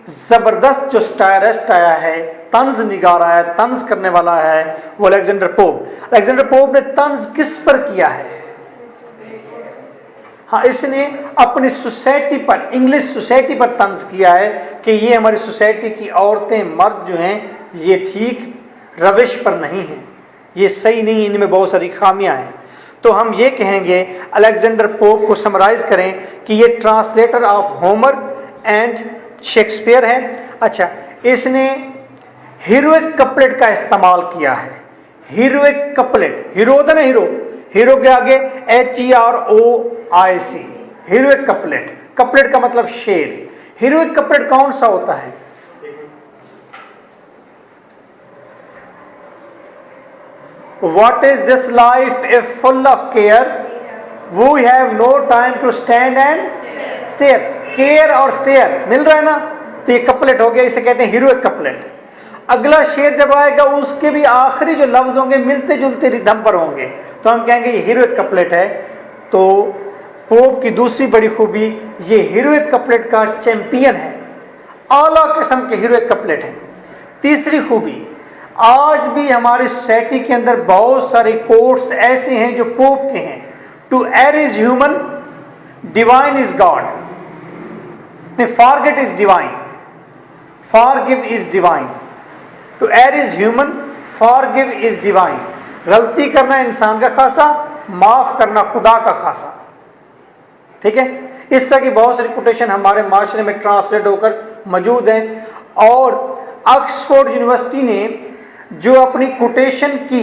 ज़बरदस्त जो स्टायरिस्ट आया है, तंज निगार आया, तंज करने वाला है, वो अलेक्जेंडर पोप। अलेक्जेंडर पोप ने तंज किस पर किया है? हाँ, इसने अपनी सोसाइटी पर, इंग्लिश सोसाइटी पर तंज किया है कि ये हमारी सोसाइटी की औरतें मर्द जो हैं ये ठीक रविश पर नहीं हैं, ये सही नहीं, इनमें बहुत सारी खामियां हैं। तो हम ये कहेंगे अलेक्जेंडर पोप को समराइज करें कि ये translator of Homer and Shakespeare है। अच्छा, इसने हीरोइक कपलेट का इस्तेमाल किया है। हीरोइक कपलेट, हीरो होता ना, हीरो के आगे HEROIC, हीरोइक कपलेट। कपलेट का मतलब शेर। हीरोइक कपलेट कौन सा होता है? What is this life if full of care? We have no time to stand and stare. Care और stare मिल रहा है ना, तो ये कपलेट हो गया, इसे कहते हैं हीरोइक कपलेट। अगला शेर जब आएगा उसके भी आखिरी जो लफ्ज होंगे मिलते जुलते रिदम पर होंगे, तो हम कहेंगे ये हीरोइक कपलेट है। तो पोप की दूसरी बड़ी खूबी, ये हीरोइक कपलेट का चैंपियन है, आला किस्म के हीरोइक कपलेट है। तीसरी खूबी, आज भी हमारी सोसाइटी के अंदर बहुत सारे कोट्स ऐसे हैं जो पोप के हैं। To err is human, divine is god, forget is divine, forgive is divine. To err is human, forgive is divine. गलती करना इंसान का खासा, माफ करना खुदा का खासा। ठीक है, इस तरह की बहुत सारी कोटेशन हमारे माशरे में ट्रांसलेट होकर मौजूद हैं। और ऑक्सफोर्ड यूनिवर्सिटी ने जो अपनी कोटेशन की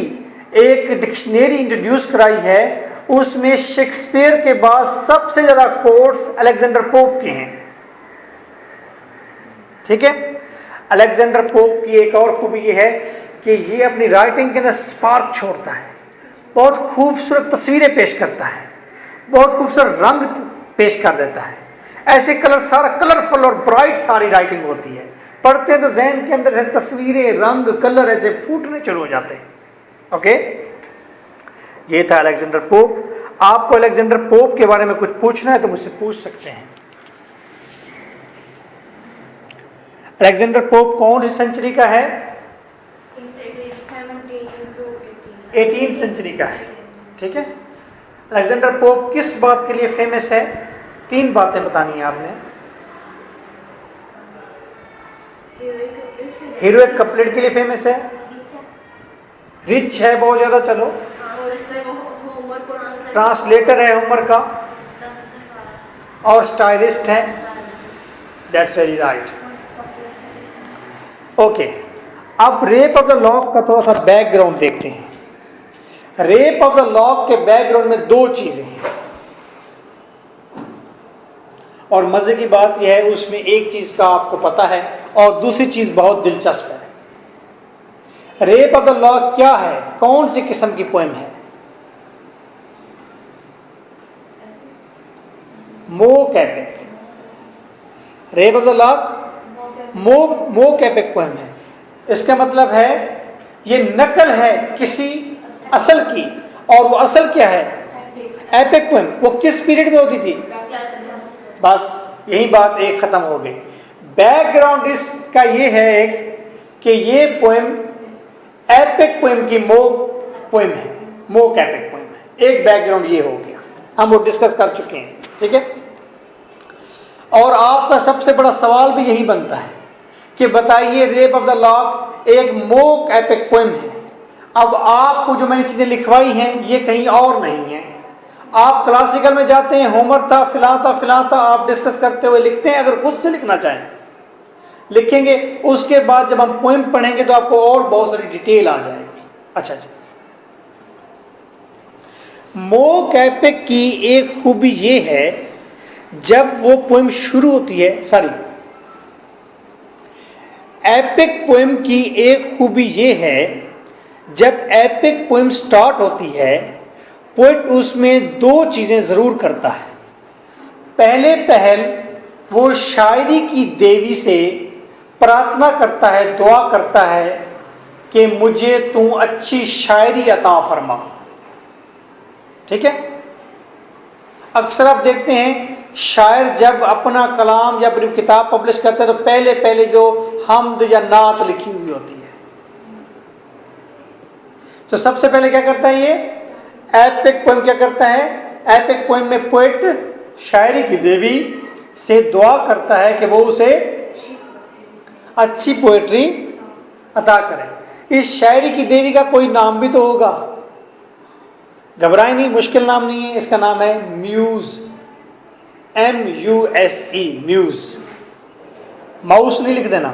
एक डिक्शनरी इंट्रोड्यूस कराई है, उसमें शेक्सपियर के बाद सबसे ज्यादा कोट्स अलेक्जेंडर पोप के हैं। ठीक है, अलेक्जेंडर पोप की एक और खूबी ये है कि ये अपनी राइटिंग के अंदर स्पार्क छोड़ता है, बहुत खूबसूरत तस्वीरें पेश करता है, बहुत खूबसूरत रंग पेश कर देता है। ऐसे कलर, सारा कलरफुल और ब्राइट सारी राइटिंग होती है, पढ़ते हैं तो जहन के अंदर ऐसे तस्वीरें, रंग, कलर ऐसे फूटने शुरू हो जाते हैं। ओके, ये था अलेक्जेंडर पोप। आपको अलेक्जेंडर पोप के बारे में कुछ पूछना है तो मुझसे पूछ सकते हैं। अलेक्जेंडर पोप कौन सी सेंचुरी का है? 18th सेंचुरी का है। ठीक है, अलेक्जेंडर पोप किस बात के लिए फेमस है? 3 बातें बतानी है आपने। हीरोइक कपलेट के लिए फेमस है, रिच है बहुत ज्यादा, चलो, ट्रांसलेटर है होमर का, और स्टाइलिस्ट है। That's very right. ओके, अब रेप ऑफ द लॉक का थोड़ा सा बैकग्राउंड देखते हैं। रेप ऑफ द लॉक के बैकग्राउंड में 2 चीजें हैं, और मजे की बात यह है उसमें एक चीज का आपको पता है और दूसरी चीज बहुत दिलचस्प है। रेप ऑफ द लॉक क्या है? कौन सी किस्म की पोएम है? Mock epic. Rape of the lock mock epic poem है। इसका मतलब है ये नकल है किसी असल की, और वो असल क्या है? Epic poem. वो किस पीरियड में होती थी? बस यही बात एक खत्म हो गई। बैकग्राउंड इसका ये है एक कि ये पोएम एपिक पोएम की मोक पोएम है, मोक एपिक पोएम है। एक बैकग्राउंड ये हो गया, हम वो डिस्कस कर चुके हैं। ठीक है, और आपका सबसे बड़ा सवाल भी यही बनता है कि बताइए रेप ऑफ द लॉक एक मोक एपिक पोएम है। अब आपको जो मैंने चीजें लिखवाई हैं ये कहीं और नहीं है। आप क्लासिकल में जाते हैं, होमर था, फिलहाल था, आप डिस्कस करते हुए लिखते हैं। अगर खुद से लिखना चाहें लिखेंगे, उसके बाद जब हम पोएम पढ़ेंगे तो आपको और बहुत सारी डिटेल आ जाएगी। अच्छा जी, मोक एपिक की एक खूबी ये है, जब वो पोएम शुरू होती है, एपिक पोएम की एक खूबी ये है, जब एपिक पोएम स्टार्ट होती है, पोएट उसमें 2 चीजें जरूर करता है। पहले पहल वो शायरी की देवी से प्रार्थना करता है, दुआ करता है कि मुझे तू अच्छी शायरी अता फरमा। ठीक है, अक्सर आप देखते हैं शायर जब अपना कलाम या अपनी किताब पब्लिश करते हैं तो पहले पहले जो हमद या नात लिखी हुई होती है, तो सबसे पहले क्या करता है ये एपिक पोएम? क्या करता है एपिक पोएम में? पोएट शायरी की देवी से दुआ करता है कि वो उसे अच्छी पोएट्री अता करे। इस शायरी की देवी का कोई नाम भी तो होगा, घबराए नहीं, मुश्किल नाम नहीं है। इसका नाम है म्यूज, MUSE, म्यूज। माउस नहीं लिख देना,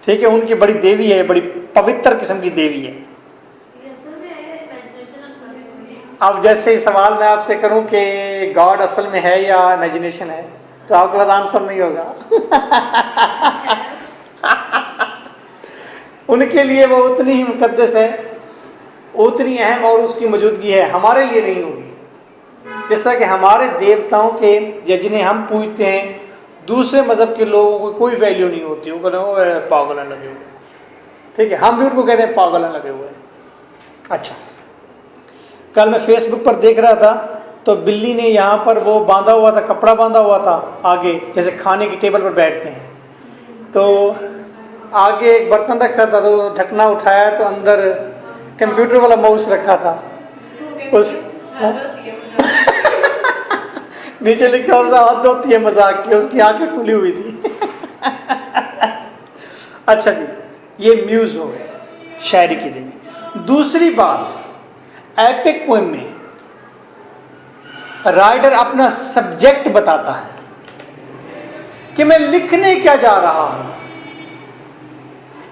ठीक है? उनकी बड़ी देवी है, बड़ी पवित्र किस्म की देवी है। अब जैसे ही सवाल मैं आपसे करूं कि गॉड असल में है या इमेजिनेशन है, तो आपके पास आंसर नहीं होगा। उनके लिए वो उतनी ही मुकद्दस है, उतनी अहम और उसकी मौजूदगी है, हमारे लिए नहीं होगी। जैसा कि हमारे देवताओं के या जिन्हें हम पूजते हैं, दूसरे मज़हब के लोगों को कोई वैल्यू नहीं होती, वो कहते हैं पागल लगे हुए, ठीक है? हम भी उनको कहते हैं पागल लगे हुए। अच्छा, कल मैं फेसबुक पर देख रहा था तो बिल्ली ने यहाँ पर वो बांधा हुआ था, कपड़ा बांधा हुआ था आगे, जैसे खाने की टेबल पर बैठते हैं, तो आगे एक बर्तन रखा था, तो ढकना उठाया तो अंदर कंप्यूटर वाला माउस रखा था, उस नीचे लिखा होता हद होती है मजाक की, उसकी आंखें खुली हुई थी। अच्छा जी, ये म्यूज हो गए, शायरी की देवी। दूसरी बात, एपिक पोएम में राइटर अपना सब्जेक्ट बताता है कि मैं लिखने क्या जा रहा हूं।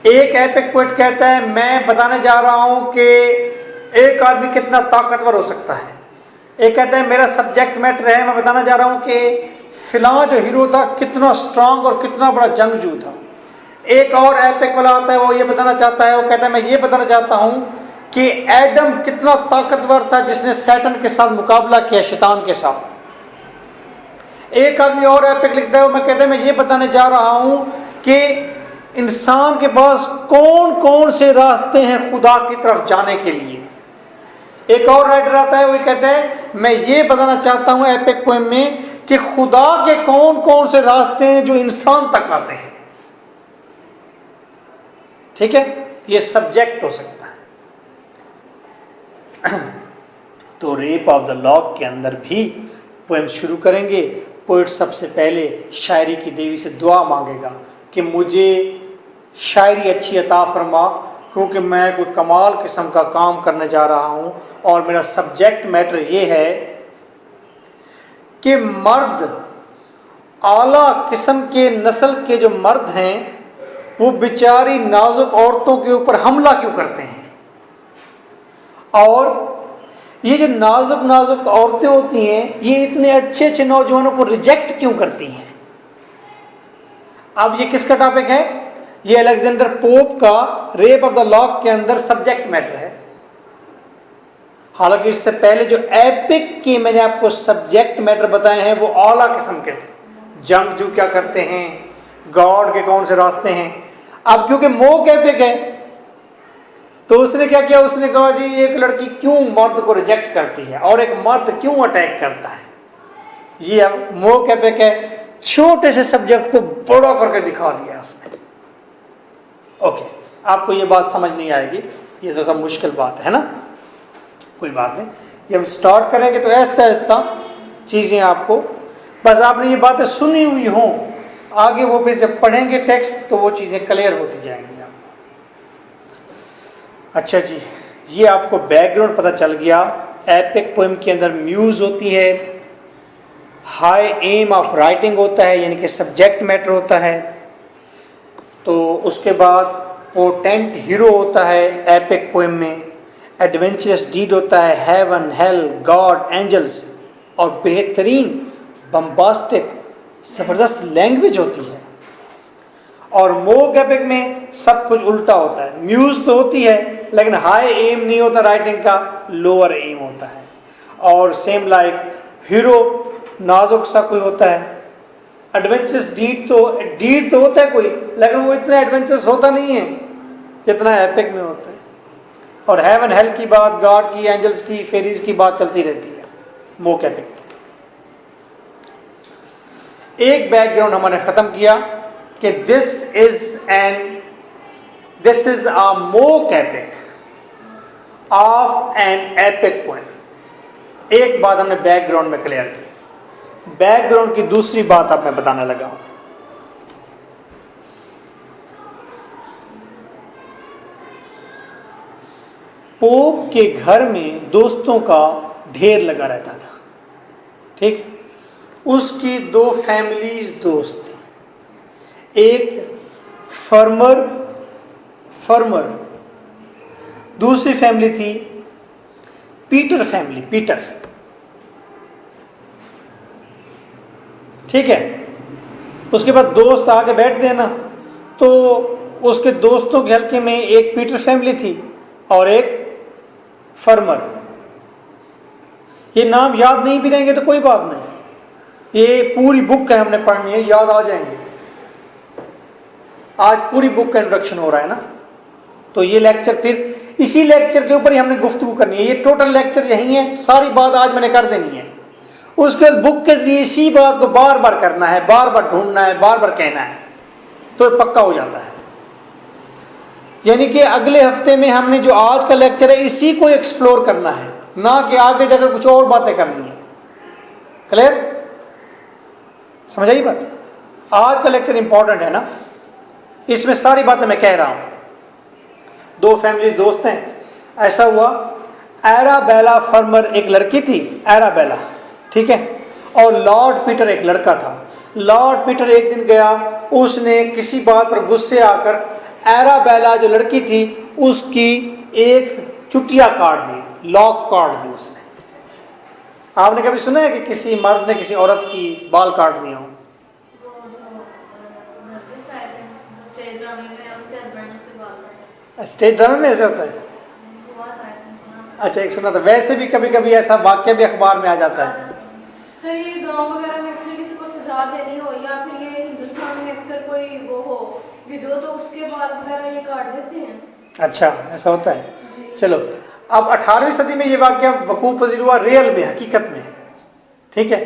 एक एपिक पोएट कहता है मैं बताने जा रहा हूं कि एक आदमी कितना ताकतवर हो सकता है, एक कहता है मेरा सब्जेक्ट मैटर है, मैं बताना चाह रहा हूँ कि फिलहाल जो हीरो था कितना स्ट्रांग और कितना बड़ा जंगजू था। एक और एपिक वाला आता है, वो ये बताना चाहता है, वो कहता है मैं ये बताना चाहता हूँ कि एडम कितना ताकतवर था जिसने सैटन के साथ मुकाबला किया, शैतान के साथ। एक आदमी और एपिक लिखता है, मैं कहता है मैं ये बताने जा रहा हूँ कि इंसान के पास कौन कौन से रास्ते हैं खुदा की तरफ जाने के लिए। एक और राइटर आता है, वो कहता है मैं ये बताना चाहता हूँ एपिक पोएम में कि खुदा के कौन कौन से रास्ते हैं जो इंसान तक आते हैं। ठीक है, ये सब्जेक्ट हो सकता है। तो रेप ऑफ द लॉक के अंदर भी पोएम शुरू करेंगे। पोइट सबसे पहले शायरी की देवी से दुआ मांगेगा कि मुझे शायरी अच्छी अता फरमा, क्योंकि मैं कोई कमाल किस्म का काम करने जा रहा हूँ और मेरा सब्जेक्ट मैटर ये है कि मर्द, आला किस्म के नस्ल के जो मर्द हैं वो बेचारी नाजुक औरतों के ऊपर हमला क्यों करते हैं, और ये जो नाजुक नाजुक औरतें होती हैं ये इतने अच्छे अच्छे नौजवानों को रिजेक्ट क्यों करती हैं। अब ये किसका टॉपिक है? ये अलेक्जेंडर पोप का रेप ऑफ द लॉक के अंदर सब्जेक्ट मैटर है। हालांकि इससे पहले जो एपिक के मैंने आपको सब्जेक्ट मैटर बताए हैं वो आला किस्म के थे। जंगजू क्या करते हैं, गॉड के कौन से रास्ते हैं। अब क्योंकि मोक एपिक है तो उसने क्या किया, उसने कहा जी एक लड़की क्यों मर्द को रिजेक्ट करती है और एक मर्द क्यों अटैक करता है। ये अब मोक एपिक है, छोटे से सब्जेक्ट को बड़ा करके दिखा दिया उसने। ओके, आपको ये बात समझ नहीं आएगी, ये तो मुश्किल बात है ना, कोई बात नहीं। ये हम स्टार्ट करेंगे तो ऐसा ऐसा चीज़ें आपको, बस आपने ये बातें सुनी हुई हों, आगे वो फिर जब पढ़ेंगे टेक्स्ट तो वो चीज़ें क्लियर होती जाएंगी आपको। अच्छा जी, ये आपको बैकग्राउंड पता चल गया। एपिक पोएम के अंदर म्यूज़ होती है, हाई एम ऑफ राइटिंग होता है, यानी कि सब्जेक्ट मैटर होता है। तो उसके बाद पोटेंट हीरो होता है एपिक पोएम में, एडवेंचरस डीड होता है, हेवन, हेल, गॉड, एंजल्स, और बेहतरीन बम्बास्टिक ज़बरदस्त लैंग्वेज होती है। और मोक एपिक में सब कुछ उल्टा होता है, म्यूज़ तो होती है लेकिन हाई एम नहीं होता राइटिंग का, लोअर एम होता है। और सेम लाइक हीरो नाजुक सा कोई होता है, एडवेंचरस डीड तो होता है कोई, लेकिन वो इतना एडवेंचरस होता नहीं है जितना एपिक में होता है। और हेवन हेल की बात, गॉड की, एंजल्स की, फेरीज की बात चलती रहती है मोक एपिक। एक बैकग्राउंड हमने खत्म किया कि this is a mock epic of an epic poem. एक बात हमने बैकग्राउंड में क्लियर की। बैकग्राउंड की दूसरी बात अब मैं बताने लगा हूं। पोप के घर में दोस्तों का ढेर लगा रहता था, ठीक। उसकी दो फैमिलीज दोस्त थी, एक फर्मर, दूसरी फैमिली थी पीटर फैमिली, पीटर, ठीक है। उसके बाद दोस्त आके बैठते हैं ना, तो उसके दोस्तों के हल्के में एक पीटर फैमिली थी और एक फर्मर। ये नाम याद नहीं भी रहेंगे तो कोई बात नहीं, ये पूरी बुक है हमने पढ़नी है, याद आ जाएंगे। आज पूरी बुक का इंट्रोडक्शन हो रहा है ना, तो ये लेक्चर फिर इसी लेक्चर के ऊपर ही हमने गुफ्तगू करनी है। ये टोटल लेक्चर यही है, सारी बात आज मैंने कर देनी है। उसके बुक के जरिए इसी बात को बार बार करना है, बार बार ढूंढना है, बार बार कहना है, तो पक्का हो जाता है। यानी कि अगले हफ्ते में हमने जो आज का लेक्चर है इसी को एक्सप्लोर करना है, ना कि आगे जाकर कुछ और बातें करनी है। क्लियर, समझ आई बात? आज का लेक्चर इंपॉर्टेंट है ना, इसमें सारी बातें मैं कह रहा हूं। दो फैमिलीज दोस्त हैं। ऐसा हुआ, एराबेला फर्मर एक लड़की थी, एराबेला, ठीक है, और लॉर्ड पीटर एक लड़का था। लॉर्ड पीटर एक दिन गया, उसने किसी बात पर गुस्से आकर एराबेला जो लड़की थी उसकी एक चुटिया काट दी, लॉक काट दी उसने। आपने कभी सुना है कि किसी मर्द ने किसी औरत की बाल काट दिए हों? वो जो नरगिस आए थे, जो स्टेज ड्रामे में उसके हस्बैंड ने उसके बाल काटे। स्टेज ड्रामे में ऐसे होता है? हुआ था, तुम सुना था? अच्छा, एक सुना था। वैसे भी कभी कभी ऐसा वाक्य भी अखबार में आ जाता है। सर ये गांव वगैरह में अक्सर किसी को सजा देनी हो या फिर ये हिंदुस्तान में अक्सर कोई वो हो वीडियो तो उसके बाल वगैरह ये काट देते हैं। अच्छा, ऐसा होता है। जी। चलो, अब 18वीं सदी में ये वाक्य वकूफ पजीर हुआ रियल में, हकीकत में। ठीक है।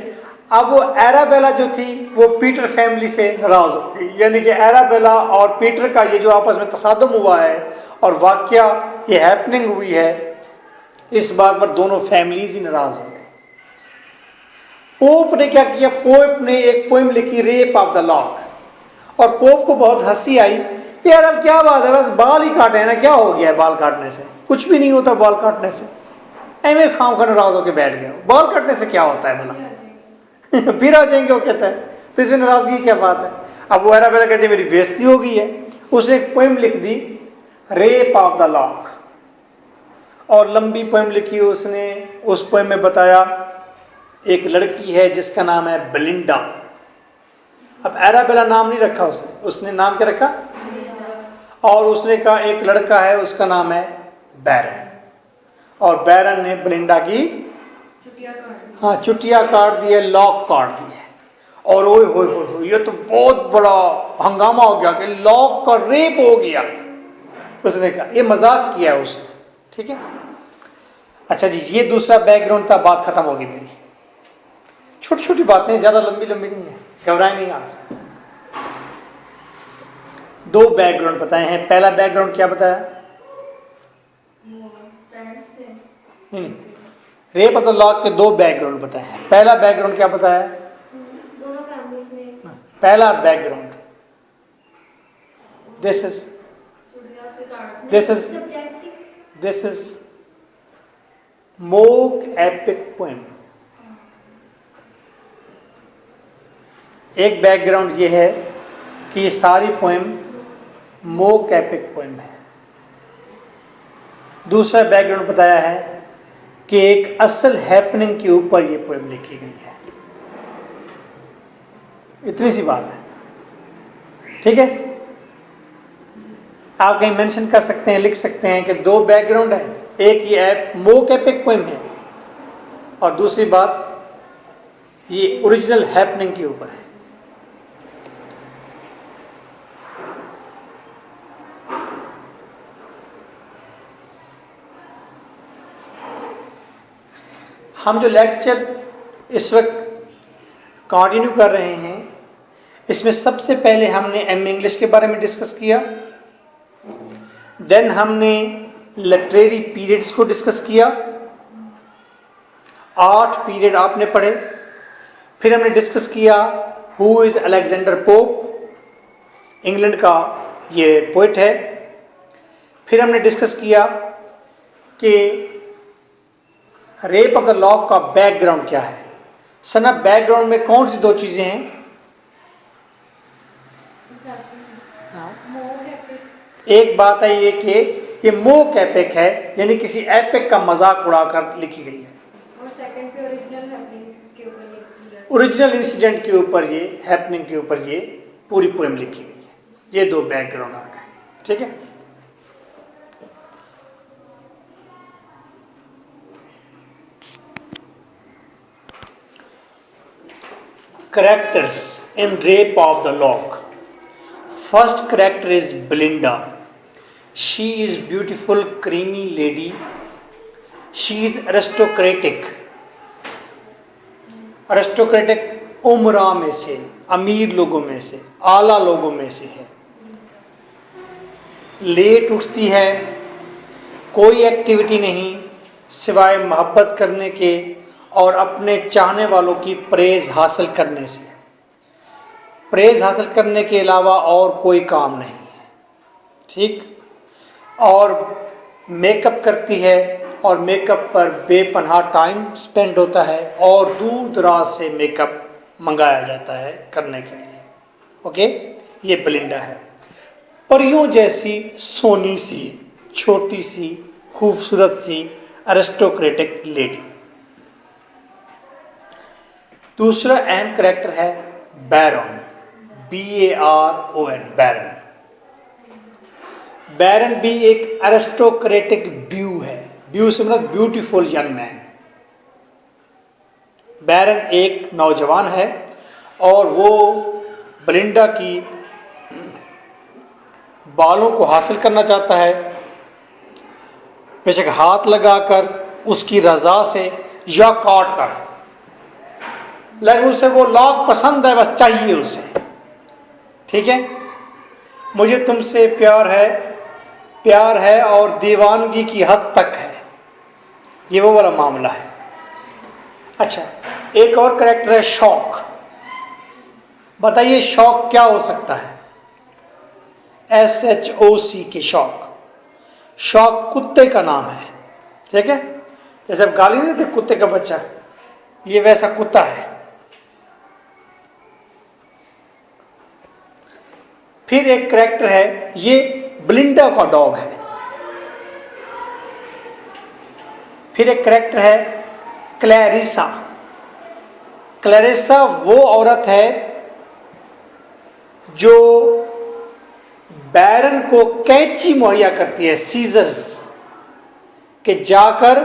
अब वो एराबेला जो थी वो पीटर फैमिली से नाराज हो गई, यानी कि एराबेला और पीटर का ये जो आपस में तसादम हुआ है और वाक्य ये हैपनिंग हुई है, इस बात पर दोनों फैमिलीज ही नाराज हो गए। पोप ने क्या किया? पोप ने एक पोएम लिखी, रेप ऑफ द लॉक। और पोप को बहुत हंसी आई, यार अब क्या बात है, बस बाल ही काटे हैं ना, क्या हो गया है बाल काटने से? कुछ भी नहीं होता बाल काटने से। ऐवे खाम खा नाराज होकर बैठ गया, बाल काटने से क्या होता है भला? फिर आ जाएंगे वो कहता है, तो इसमें नाराजगी की क्या बात है? अब वो एराबेला कहती है मेरी बेइज्जती हो गई है। उसने एक पोएम लिख दी, रेप ऑफ द लॉक, और लंबी पोएम लिखी उसने। उस पोएम में बताया एक लड़की है जिसका नाम है बेलिंडा। अब एराबेला नाम नहीं रखा उसने नाम क्या रखा? और उसने कहा एक लड़का है उसका नाम है बैरन, और बैरन ने बेलिंडा की चुटिया काट दी है, लॉक काट दी है। और ओए होए होए, ये तो बहुत बड़ा हंगामा हो गया कि लॉक का रेप हो गया। उसने कहा, ये मजाक किया उसने। ठीक है। अच्छा जी, ये दूसरा बैकग्राउंड था, बात खत्म होगी मेरी। छोटी छोटी बातें, ज्यादा लंबी लंबी नहीं है, घबराए नहीं आप। दो बैकग्राउंड बताए हैं। पहला बैकग्राउंड क्या बताया? नहीं, रेप ऑफ द लॉक के दो बैकग्राउंड बताए हैं। पहला बैकग्राउंड क्या बताया? दोनों फैमिलीज में पहला background, this is mock epic poem. एक बैकग्राउंड ये है कि ये सारी पोएम मोक एपिक पोएम है। दूसरा बैकग्राउंड बताया है कि एक असल हैपनिंग के ऊपर ये पोएम लिखी गई है। इतनी सी बात है। ठीक है। आप कहीं मेंशन कर सकते हैं, लिख सकते हैं कि दो बैकग्राउंड है, एक ये मोक एपिक पोएम है और दूसरी बात ये ओरिजिनल हैपनिंग के ऊपर है। हम जो लेक्चर इस वक्त कंटिन्यू कर रहे हैं, इसमें सबसे पहले हमने एमए इंग्लिश के बारे में डिस्कस किया, देन हमने लिटरेरी पीरियड्स को डिस्कस किया, 8 पीरियड आपने पढ़े। फिर हमने डिस्कस किया who is Alexander pope, England का ये पोइट है। फिर हमने डिस्कस किया कि रेप ऑफ द लॉक का बैकग्राउंड क्या है। सना, बैकग्राउंड में कौन सी दो चीजें हैं? एक बात है ये कि ये मोक एपिक है, यानी किसी एपिक का मजाक उड़ाकर लिखी गई है, और सेकंड पे ओरिजिनल हैपनिंग के ऊपर ये ओरिजिनल इंसिडेंट के ऊपर, ये हैपनिंग के ऊपर ये पूरी पोएम लिखी गई है। ये दो बैकग्राउंड आ गए। ठीक है। Characters in Rape of the Lock. First character is Belinda. She is beautiful, creamy lady. She is aristocratic. Aristocratic उमरा में से, अमीर लोगों में से, आला लोगों में से है। लेट उठती है, कोई एक्टिविटी नहीं सिवाय मोहब्बत करने के और अपने चाहने वालों की प्रेज हासिल करने से। प्रेज हासिल करने के अलावा और कोई काम नहीं है। ठीक। और मेकअप करती है और मेकअप पर बेपनाह टाइम स्पेंड होता है और दूर दराज से मेकअप मंगाया जाता है करने के लिए। ओके, ये बेलिंडा है। परियों जैसी सोनी सी, छोटी सी, खूबसूरत सी, एरिस्टोक्रेटिक लेडी। दूसरा अहम करैक्टर है बैरन, BARON, बैरन। बैरन भी एक एरिस्टोक्रेटिक व्यू है, व्यू से मतलब ब्यूटीफुल यंग मैन। बैरन एक नौजवान है और वो बेलिंडा की बालों को हासिल करना चाहता है, बेशक हाथ लगाकर, उसकी रजा से या काट कर, लेकिन उसे वो लॉक पसंद है, बस चाहिए उसे। ठीक है, मुझे तुमसे प्यार है और दीवानगी की हद तक है, ये वो वाला मामला है। अच्छा, एक और कैरेक्टर है शौक। बताइए शौक क्या हो सकता है? SHOC के शौक। शौक कुत्ते का नाम है, ठीक है, जैसे आप गाली नहीं देते कुत्ते का बच्चा, ये वैसा कुत्ता है। फिर एक कैरेक्टर है, ये बेलिंडा का डॉग है। फिर एक कैरेक्टर है क्लैरिसा। क्लैरिसा वो औरत है जो बैरन को कैंची मुहैया करती है, सीजर्स, कि जाकर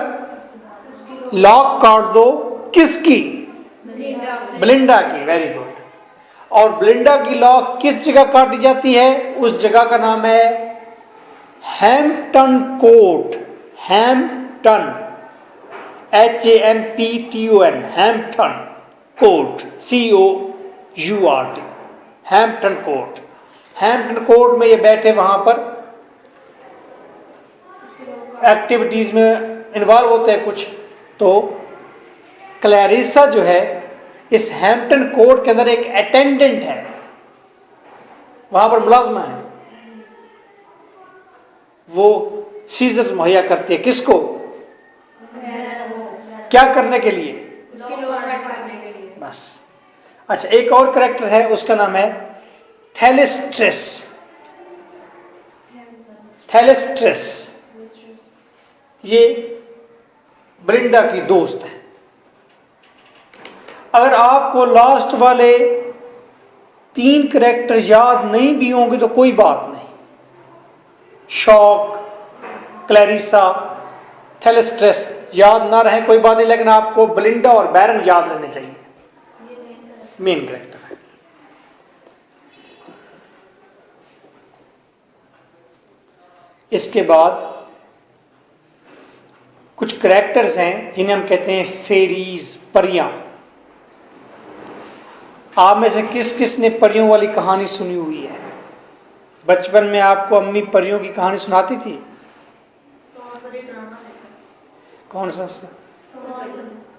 लॉक काट दो। किसकी? बेलिंडा की। Very good. और बेलिंडा की लॉक किस जगह काटी जाती है? उस जगह का नाम है Hampton court. Hampton, HAMPTON, Hampton court, COURT, Hampton court. Hampton court में ये बैठे वहां पर एक्टिविटीज में इन्वॉल्व होते हैं कुछ। तो क्लैरिसा जो है इस हैम्पटन कोर्ट के अंदर एक अटेंडेंट है, वहां पर मुलाजमा है। वो सीजर्स मुहैया करती है किसको? क्या करने के लिए? बस। अच्छा, एक और कैरेक्टर है, उसका नाम है थैलेस्ट्रेस। थैलेस्ट्रेस ये बेलिंडा की दोस्त है। अगर आपको लास्ट वाले 3 कैरेक्टर याद नहीं भी होंगे तो कोई बात नहीं। शौक, क्लैरिसा, थैलेस्ट्रेस याद ना रहे कोई बात नहीं, लेकिन आपको बेलिंडा और बैरन याद रहने चाहिए, मेन कैरेक्टर है। इसके बाद कुछ कैरेक्टर्स हैं जिन्हें हम कहते हैं फेरीज, परियां। आप में से किस किस ने परियों वाली कहानी सुनी हुई है? बचपन में आपको अम्मी परियों की कहानी सुनाती थी? कौन सा?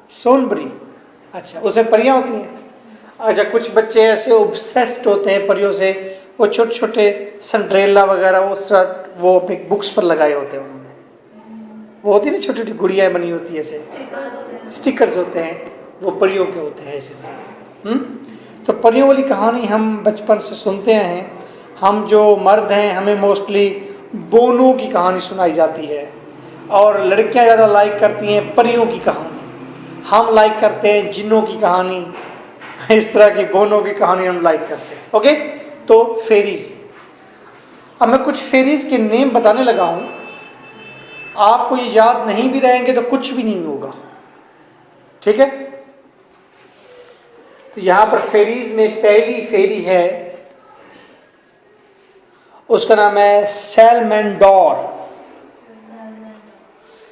सोनबरी। अच्छा, उसमें परियां होती हैं। अच्छा, कुछ बच्चे ऐसे ऑब्सेस्ड होते हैं परियों से, वो छोटे छोटे सिंड्रेला वगैरह वो अपनी बुक्स पर लगाए होते हैं उन्होंने। वो होती है ना छोटी छोटी गुड़ियाँ बनी होती है, ऐसे स्टिकर्स होते हैं, वो परियों के होते हैं इस तरह। तो परियों वाली कहानी हम बचपन से सुनते हैं। हम जो मर्द हैं हमें मोस्टली बोनों की कहानी सुनाई जाती है, और लड़कियां ज़्यादा लाइक करती हैं परियों की कहानी। हम लाइक करते हैं जिन्नों की कहानी, इस तरह की बोनों की कहानी हम लाइक करते हैं। ओके, तो फेरीज। अब मैं कुछ फेरीज के नेम बताने लगा हूँ, आपको ये याद नहीं भी रहेंगे तो कुछ भी नहीं होगा, ठीक है। तो यहां पर फेरीज में पहली फेरी है, उसका नाम है सैलमेंडोर।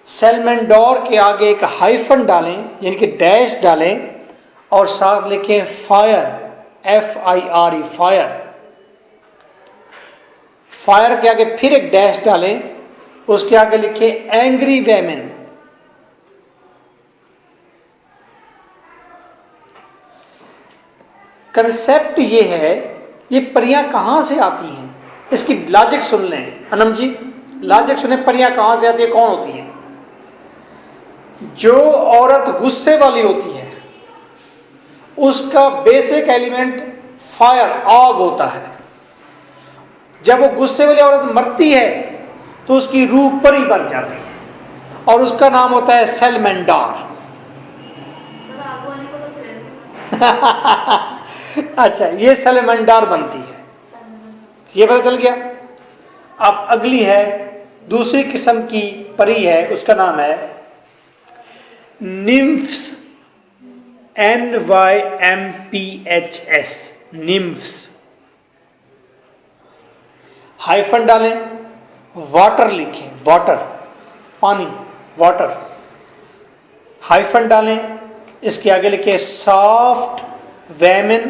सैलमेंडोर के आगे एक हाइफन डालें, यानी कि डैश डालें, और साथ लिखें फायर, FIRE, फायर। फायर के आगे फिर एक डैश डालें, उसके आगे लिखे एंग्री वेमेन। कंसेप्ट ये है, ये परियां कहां से आती हैं, इसकी लॉजिक सुन लें। अनम जी, लॉजिक सुने, परियां कहां से आती है, कौन होती है? जो औरत गुस्से वाली होती है उसका बेसिक एलिमेंट फायर, आग होता है। जब वो गुस्से वाली औरत मरती है तो उसकी रूह परी बन जाती है और उसका नाम होता है सैलमेंडोर। अच्छा, ये सैलेमैंडर बनती है, ये पता चल गया। अब अगली है, दूसरी किस्म की परी है, उसका नाम है निम्फ्स, NYMPHS, निम्फ्स। हाइफन डालें, वाटर लिखें, वाटर, पानी, वाटर, हाइफन डालें, इसके आगे लिखे soft women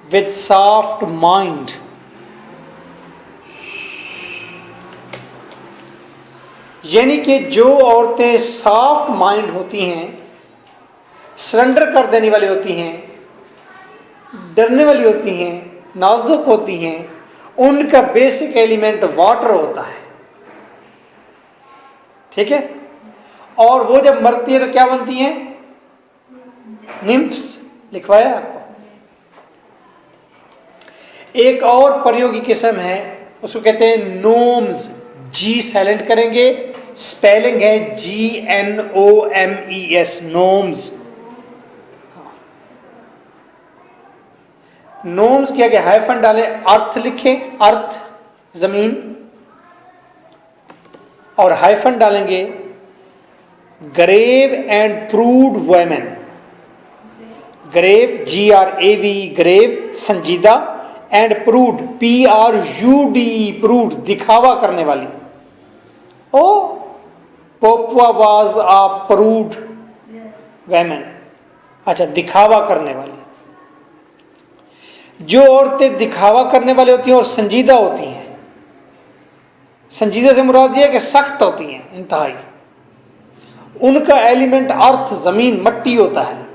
with soft mind. यानी कि जो औरतें सॉफ्ट माइंड होती हैं, सरेंडर कर देने वाली होती हैं, डरने वाली होती हैं, नाजुक होती हैं, उनका बेसिक एलिमेंट वाटर होता है। ठीक है, और वो जब मरती है तो क्या बनती हैं? निम्फ्स। लिखवाया आपको। एक और परियों की किस्म है, उसको कहते हैं नोम्स। जी साइलेंट करेंगे, स्पेलिंग है GNOMES, नोम्स। नोम्स के आगे हाइफन डालें, अर्थ लिखें, अर्थ जमीन, और हाइफन डालेंगे grave and prude women. Grave GRAV, grave संजीदा, एंड प्रूड PRUD, प्रूड दिखावा करने वाली। ओ पोपुआ वाज आ प्रूड वुमेन। अच्छा, दिखावा करने वाली। जो औरतें दिखावा करने वाली होती हैं और संजीदा होती हैं, संजीदा से मुराद ये है कि सख्त होती हैं इंतहाई, उनका एलिमेंट अर्थ जमीन मट्टी होता है,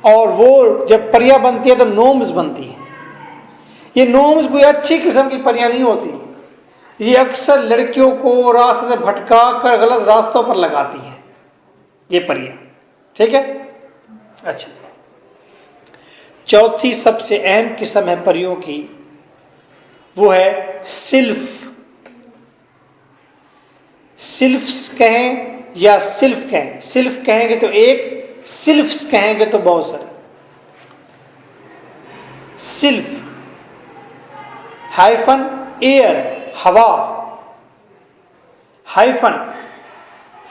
और वो जब परियां बनती है तो नोम्स बनती हैं। ये नोम्स कोई अच्छी किस्म की परियां नहीं होती, ये अक्सर लड़कियों को रास्ते से भटका कर गलत रास्तों पर लगाती हैं ये परियां। ठीक है, अच्छा। चौथी सबसे अहम किस्म है परियों की, वो है सिल्फ। सिल्फ्स कहें या सिल्फ कहें, सिल्फ कहेंगे तो एक, सिल्फ्स कहेंगे तो बहुत सारे। सिल्फ हाइफन एयर, हवा, हाइफन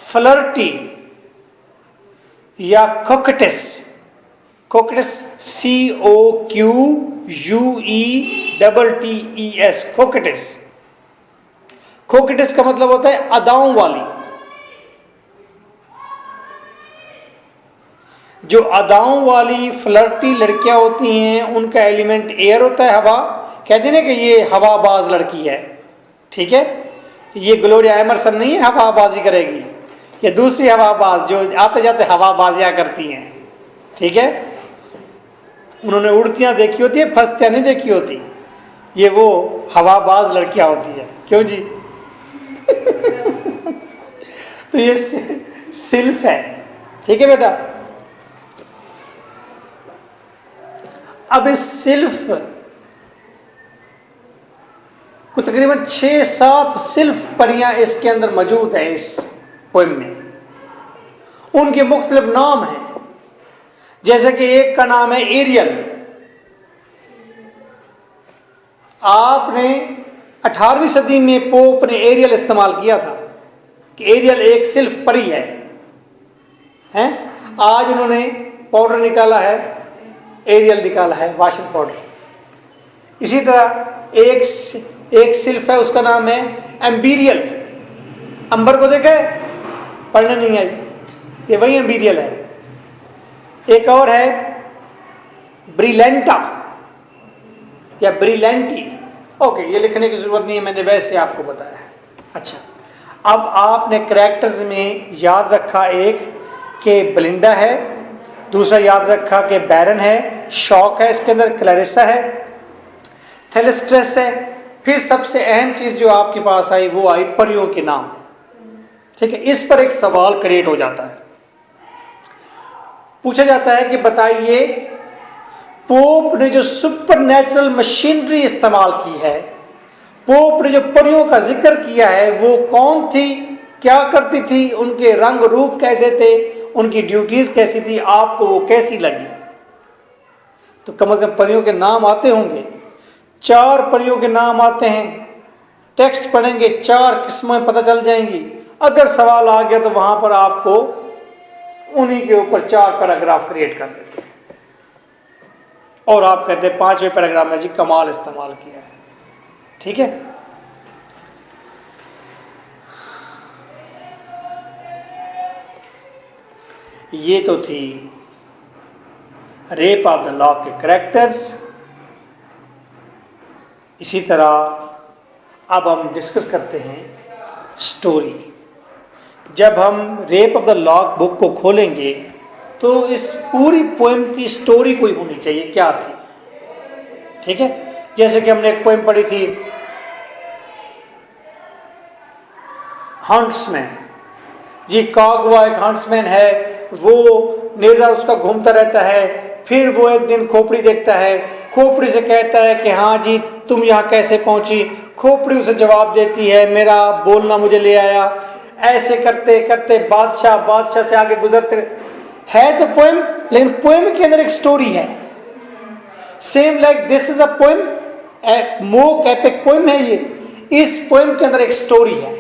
फ्लर्टी या कोकेटस, कोकेटस COQUETTES, कोकेटस। कोकेटस का मतलब होता है अदाओं वाली। जो अदाओं वाली फ्लर्टी लड़कियां होती हैं, उनका एलिमेंट एयर होता है, हवा। कहते हैं ना कि ये हवाबाज लड़की है। ठीक है, ये ग्लोरिया एमरसन नहीं है हवाबाजी करेगी, ये दूसरी हवाबाज जो आते जाते हवाबाजियां करती हैं। ठीक है, उन्होंने उड़तियां देखी होती है, फंसतियां नहीं देखी होती, ये वो हवाबाज लड़कियां होती है। क्यों जी? तो ये सिल्फ है। ठीक है बेटा, अब इस सिल्फ को तकरीबन 6-7 सिल्फ परियां इसके अंदर मौजूद हैं इस पोएम में। उनके मुख्तलिफ नाम हैं, जैसे कि एक का नाम है एरियल। आपने 18वीं सदी में पोप ने एरियल इस्तेमाल किया था कि एरियल एक सिल्फ परी है, हैं? आज उन्होंने पाउडर निकाला है, एरियल निकाला है, वॉशिंग पाउडर। इसी तरह एक सिल्फ है, उसका नाम है एम्बीरियल। अंबर को देखे, पढ़ने नहीं आई, ये वही एम्बीरियल है। एक और है ब्रिलेंटा या ब्रिलेंटी। ओके, ये लिखने की जरूरत नहीं है, मैंने वैसे आपको बताया। अच्छा, अब आपने कैरेक्टर्स में याद रखा, एक के ब्लिंडा है, दूसरा याद रखा कि बैरन है, शॉक है, इसके अंदर क्लैरिसा है, थेलेस्ट्रेस है। फिर सबसे अहम चीज जो आपके पास आई वो आई परियों के नाम। ठीक है, इस पर एक सवाल क्रिएट हो जाता है, पूछा जाता है कि बताइए पोप ने जो सुपर नेचुरल मशीनरी इस्तेमाल की है, पोप ने जो परियों का जिक्र किया है, वो कौन थी, क्या करती थी, उनके रंग रूप कैसे थे, उनकी ड्यूटीज़ कैसी थी, आपको वो कैसी लगी। तो कम से कम परियों के नाम आते होंगे, 4 परियों के नाम आते हैं। टेक्स्ट पढ़ेंगे 4 किस्में पता चल जाएंगी। अगर सवाल आ गया तो वहाँ पर आपको उन्हीं के ऊपर 4 पैराग्राफ क्रिएट कर देते हैं और आप कहते हैं 5वें पैराग्राफ में जी कमाल इस्तेमाल किया है। ठीक है, ये तो थी रेप ऑफ द लॉक के कैरेक्टर्स। इसी तरह अब हम डिस्कस करते हैं स्टोरी। जब हम rape of the lock book को खोलेंगे तो इस पूरी पोएम की स्टोरी कोई होनी चाहिए, क्या थी। ठीक है, जैसे कि हमने एक पोएम पढ़ी थी हंट्समैन जी। कागवा एक हंट्समैन है, वो नेज़र उसका घूमता रहता है। फिर वो एक दिन खोपड़ी देखता है, खोपड़ी से कहता है कि हाँ जी तुम यहाँ कैसे पहुँची। खोपड़ी उसे जवाब देती है मेरा बोलना मुझे ले आया। ऐसे करते करते बादशाह से आगे गुजरते है तो पोएम, लेकिन पोएम के अंदर एक स्टोरी है। Same like this is a poem, mock epic poem है ये। इस पोएम के अंदर एक स्टोरी है।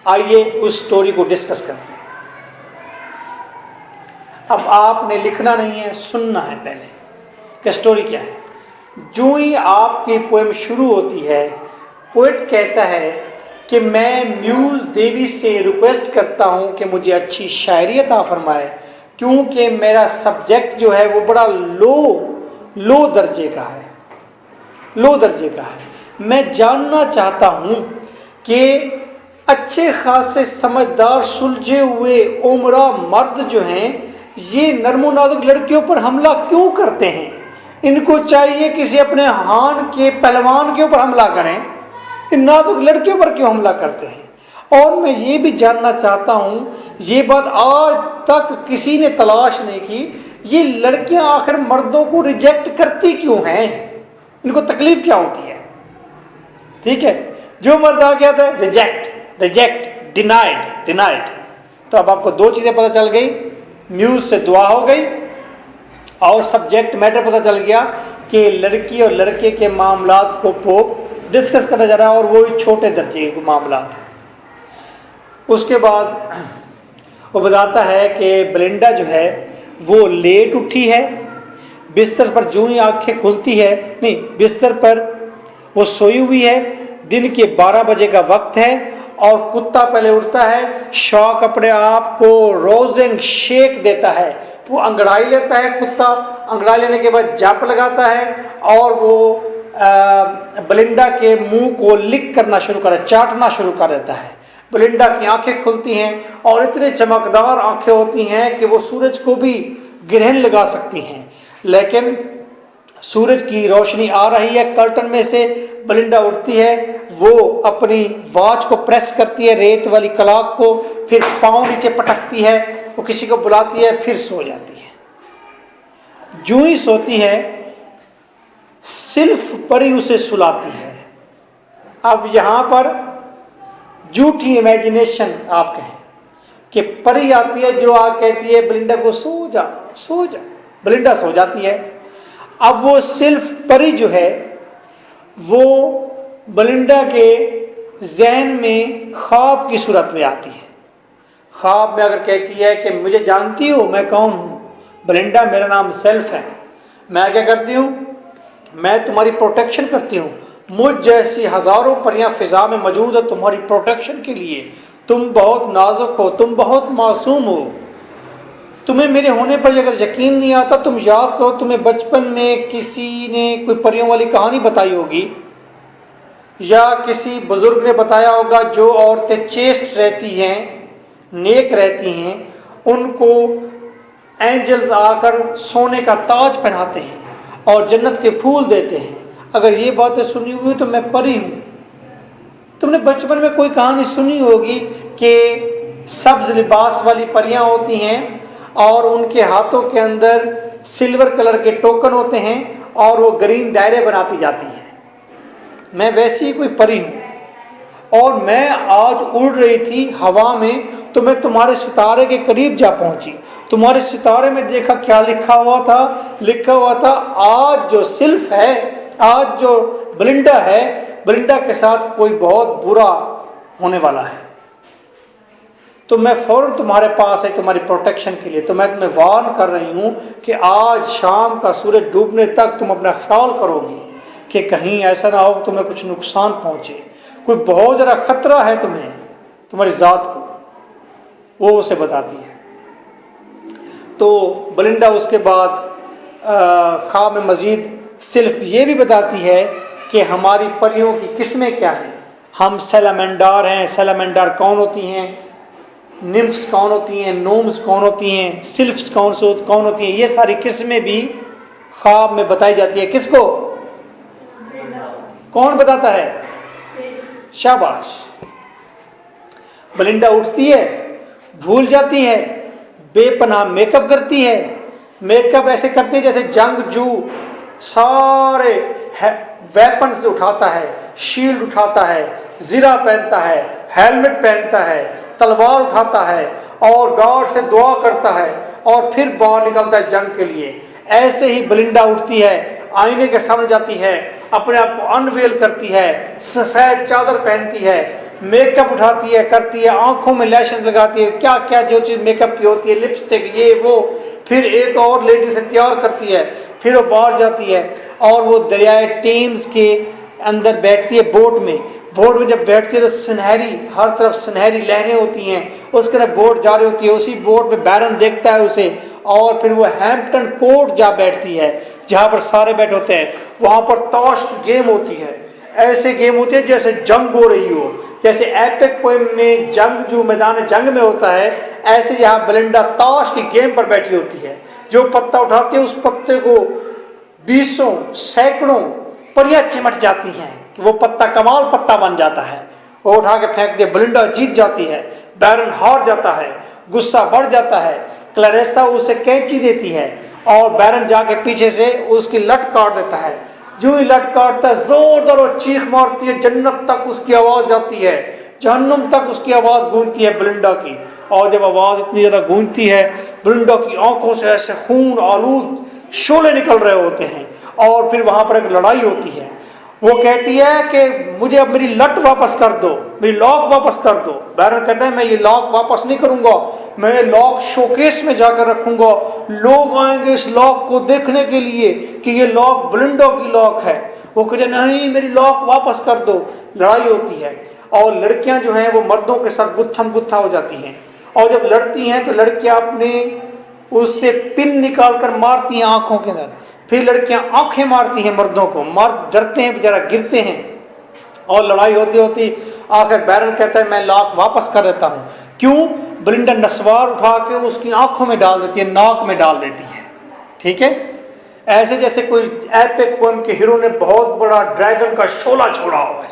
आइए उस स्टोरी को डिस्कस करते हैं। अब आपने लिखना नहीं है, सुनना है पहले कि स्टोरी क्या है। जो ही आपकी पोएम शुरू होती है, पोएट कहता है कि मैं म्यूज़ देवी से रिक्वेस्ट करता हूँ कि मुझे अच्छी शायरी अता फरमाए, क्योंकि मेरा सब्जेक्ट जो है वो बड़ा लो दर्जे का है, लो दर्जे का है। मैं जानना चाहता हूँ कि अच्छे खासे समझदार सुलझे हुए उम्रा मर्द जो हैं ये नर्मो नाजुक लड़कियों पर हमला क्यों करते हैं। इनको चाहिए किसी अपने हान के पहलवान के ऊपर हमला करें, इन नाजुक लड़कियों पर क्यों हमला करते हैं। और मैं ये भी जानना चाहता हूँ, ये बात आज तक किसी ने तलाश नहीं की, ये लड़कियाँ आखिर मर्दों को रिजेक्ट करती क्यों हैं, इनको तकलीफ क्या होती है। ठीक है, जो मर्द आ गया था रिजेक्ट, डिनाइड। तो अब आपको 2 चीज़ें पता चल गई, म्यूज़ से दुआ हो गई और सब्जेक्ट मैटर पता चल गया कि लड़की और लड़के के मामलात को पोप डिस्कस करना जा रहा है और वो छोटे दर्जे के मामलात हैं। उसके बाद वो बताता है कि बेलिंडा जो है वो लेट उठी है, बिस्तर पर जो ही आंखें खुलती है, नहीं बिस्तर पर वो सोई हुई है, दिन के 12 बजे का वक्त है और कुत्ता पहले उठता है। शौक अपने आप को रोजिंग शेक देता है, वो अंगड़ाई लेता है कुत्ता, अंगड़ाई लेने के बाद जंप लगाता है और वो बेलिंडा के मुंह को लिक करना शुरू कर, चाटना शुरू कर देता है। बेलिंडा की आंखें खुलती हैं और इतने चमकदार आंखें होती हैं कि वो सूरज को भी ग्रहण लगा सकती हैं। लेकिन सूरज की रोशनी आ रही है कर्टन में से, बेलिंडा उठती है, वो अपनी वॉच को प्रेस करती है, रेत वाली क्लॉक को, फिर पाँव नीचे पटकती है, वो किसी को बुलाती है, फिर सो जाती है। जो ही सोती है सिर्फ परी उसे सुलाती है। अब यहाँ पर झूठी इमेजिनेशन आप कहें कि परी आती है जो आग कहती है बेलिंडा को सो जा, बेलिंडा सो जाती है। अब वो सिर्फ परी जो है वो बेलिंडा के जहन में ख्वाब की सूरत में आती है। ख्वाब में अगर कहती है कि मुझे जानती हो मैं कौन हूँ, बेलिंडा मेरा नाम सेल्फ है, मैं क्या करती हूँ, मैं तुम्हारी प्रोटेक्शन करती हूँ। मुझ जैसी हज़ारों परियां फिजा में मौजूद है तुम्हारी प्रोटेक्शन के लिए। तुम बहुत नाजुक हो, तुम बहुत मासूम हो, तुम्हें मेरे होने पर अगर यकीन नहीं आता, तुम याद करो तुम्हें बचपन में किसी ने कोई परियों वाली कहानी बताई होगी या किसी बुजुर्ग ने बताया होगा, जो औरतें चेस्ट रहती हैं, नेक रहती हैं, उनको एंजल्स आकर सोने का ताज पहनाते हैं और जन्नत के फूल देते हैं। अगर ये बातें सुनी हुई तो मैं परी हूँ। तुमने बचपन में कोई कहानी सुनी होगी कि सब्ज लिबास वाली परियां होती हैं और उनके हाथों के अंदर सिल्वर कलर के टोकन होते हैं और वो ग्रीन दायरे बनाती जाती हैं। मैं वैसी ही कोई परी हूँ और मैं आज उड़ रही थी हवा में तो मैं तुम्हारे सितारे के करीब जा पहुंची। तुम्हारे सितारे में देखा क्या लिखा हुआ था? लिखा हुआ था आज जो सिल्फ है, आज जो बेलिंडा है, बेलिंडा के साथ कोई बहुत बुरा होने वाला है। तो मैं फौरन तुम्हारे पास है तुम्हारी प्रोटेक्शन के लिए। तो मैं तुम्हें वार्न कर रही हूँ कि आज शाम का सूरज डूबने तक तुम अपना ख्याल करोगी कि कहीं ऐसा ना हो तुम्हें कुछ नुकसान पहुँचे, कोई बहुत ज़्यादा खतरा है तुम्हें, तुम्हारी ज़ात को, वो उसे बताती है। तो बेलिंडा उसके बाद ख्वाब में मज़ीद सिर्फ ये भी बताती है कि हमारी परियों की किस्में क्या हैं। हम सैलामेंडार हैं। सैलामेंडार कौन होती हैं? निम्फ्स कौन होती हैं? नोम्स कौन होती हैं? सिल्फ्स कौन होती हैं? ये सारी किस्में भी ख्वाब में बताई जाती है। किसको? कौन बताता है? शाबाश। बेलिंडा उठती है, भूल जाती है, बेपनाह मेकअप करती है। मेकअप ऐसे करती है जैसे जंगजू सारे वेपन्स उठाता है, शील्ड उठाता है, ज़िरा पहनता है, हेलमेट पहनता है, तलवार उठाता है और गार्ड से दुआ करता है और फिर बाहर निकलता है जंग के लिए। ऐसे ही बेलिंडा उठती है, आईने के सामने जाती है, अपने आप को अनवेल करती है, सफ़ेद चादर पहनती है, मेकअप उठाती है, करती है, आंखों में लैशेस लगाती है, क्या क्या जो चीज़ मेकअप की होती है, लिपस्टिक ये वो। फिर एक और लेडी से तैयार करती है, फिर वो बाहर जाती है और वो दरियाए टेम्स के अंदर बैठती है बोट में। बोट में जब बैठती है तो सुनहरी, हर तरफ सुनहरी लहरें होती हैं, उसके अंदर बोट जा रही होती है। उसी बोट में बैरन देखता है उसे और फिर वो हैम्पटन कोर्ट जा बैठती है जहाँ पर सारे बैठे होते हैं। वहाँ पर ताश की गेम होती है, ऐसे गेम होते हैं जैसे जंग हो रही हो, जैसे एपिक पोएम में जंग जो मैदान जंग में होता है, ऐसे यहाँ बेलिंडा ताश की गेम पर बैठी होती है। जो पत्ता उठाती है उस पत्ते को बीसों सैकड़ों परियां चिमट जाती हैं कि वो पत्ता कमाल पत्ता बन जाता है। वो उठा के फेंक दे, बेलिंडा जीत जाती है, बैरन हार जाता है, गुस्सा बढ़ जाता है। क्लैरेसा उसे कैंची देती है और बैरन जाके पीछे से उसकी लट काट देता है। जो ही लट काटता है जोरदार वो चीख मारती है, जन्नत तक उसकी आवाज़ जाती है, जहन्नुम तक उसकी आवाज़ गूंजती है बेलिंडा की। और जब आवाज़ इतनी ज़्यादा गूंजती है, बेलिंडा की आंखों से ऐसे खून आलूद शोले निकल रहे होते हैं और फिर वहाँ पर एक लड़ाई होती है। वो कहती है कि मुझे अब मेरी लट वापस कर दो, मेरी लॉक वापस कर दो। बैरन कहता है मैं ये लॉक वापस नहीं करूँगा, मैं ये लॉक शोकेस में जाकर रखूँगा, लोग आएंगे इस लॉक को देखने के लिए कि ये लॉक बेलिंडा की लॉक है। वो कहते नहीं मेरी लॉक वापस कर दो। लड़ाई होती है और लड़कियाँ जो हैं वो मर्दों के साथ गुत्थम गुत्था हो जाती हैं और जब लड़ती हैं तो लड़कियाँ अपने उससे पिन निकाल कर मारती हैं आँखों के अंदर। फिर लड़कियां आंखें मारती हैं मर्दों को, मर्द डरते हैं, बेचारा गिरते हैं और लड़ाई होती होती आखिर बैरन कहता है मैं लॉक वापस कर देता हूँ। क्यों? बेलिंडा नस्वार उठा के उसकी आंखों में डाल देती है, नाक में डाल देती है। ठीक है, ऐसे जैसे कोई एपिक पोएम के हीरो ने बहुत बड़ा ड्रैगन का शोला छोड़ा हो,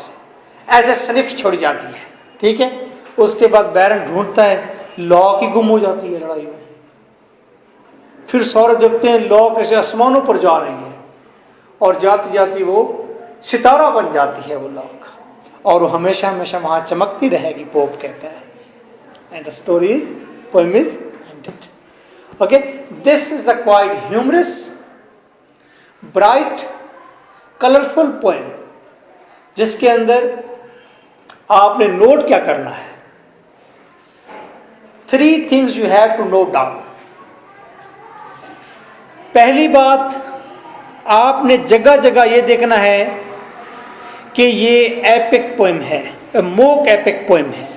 ऐसे स्निफ छोड़ी जाती है। ठीक है, उसके बाद बैरन ढूंढता है, लॉक ही गुम हो जाती है लड़ाई में। फिर सारे देखते हैं लॉक ऐसे आसमानों पर जा रही है और जाती जाती वो सितारा बन जाती है वो लॉक, और वो हमेशा हमेशा वहाँ चमकती रहेगी, पोप कहता है। And the story is poem is ended. Okay, this is the quite humorous bright colourful poem जिसके अंदर आपने नोट क्या करना है? 3 things you have to note down. पहली बात, आपने जगह जगह ये देखना है कि ये एपिक पोएम है, मोक एपिक पोएम है।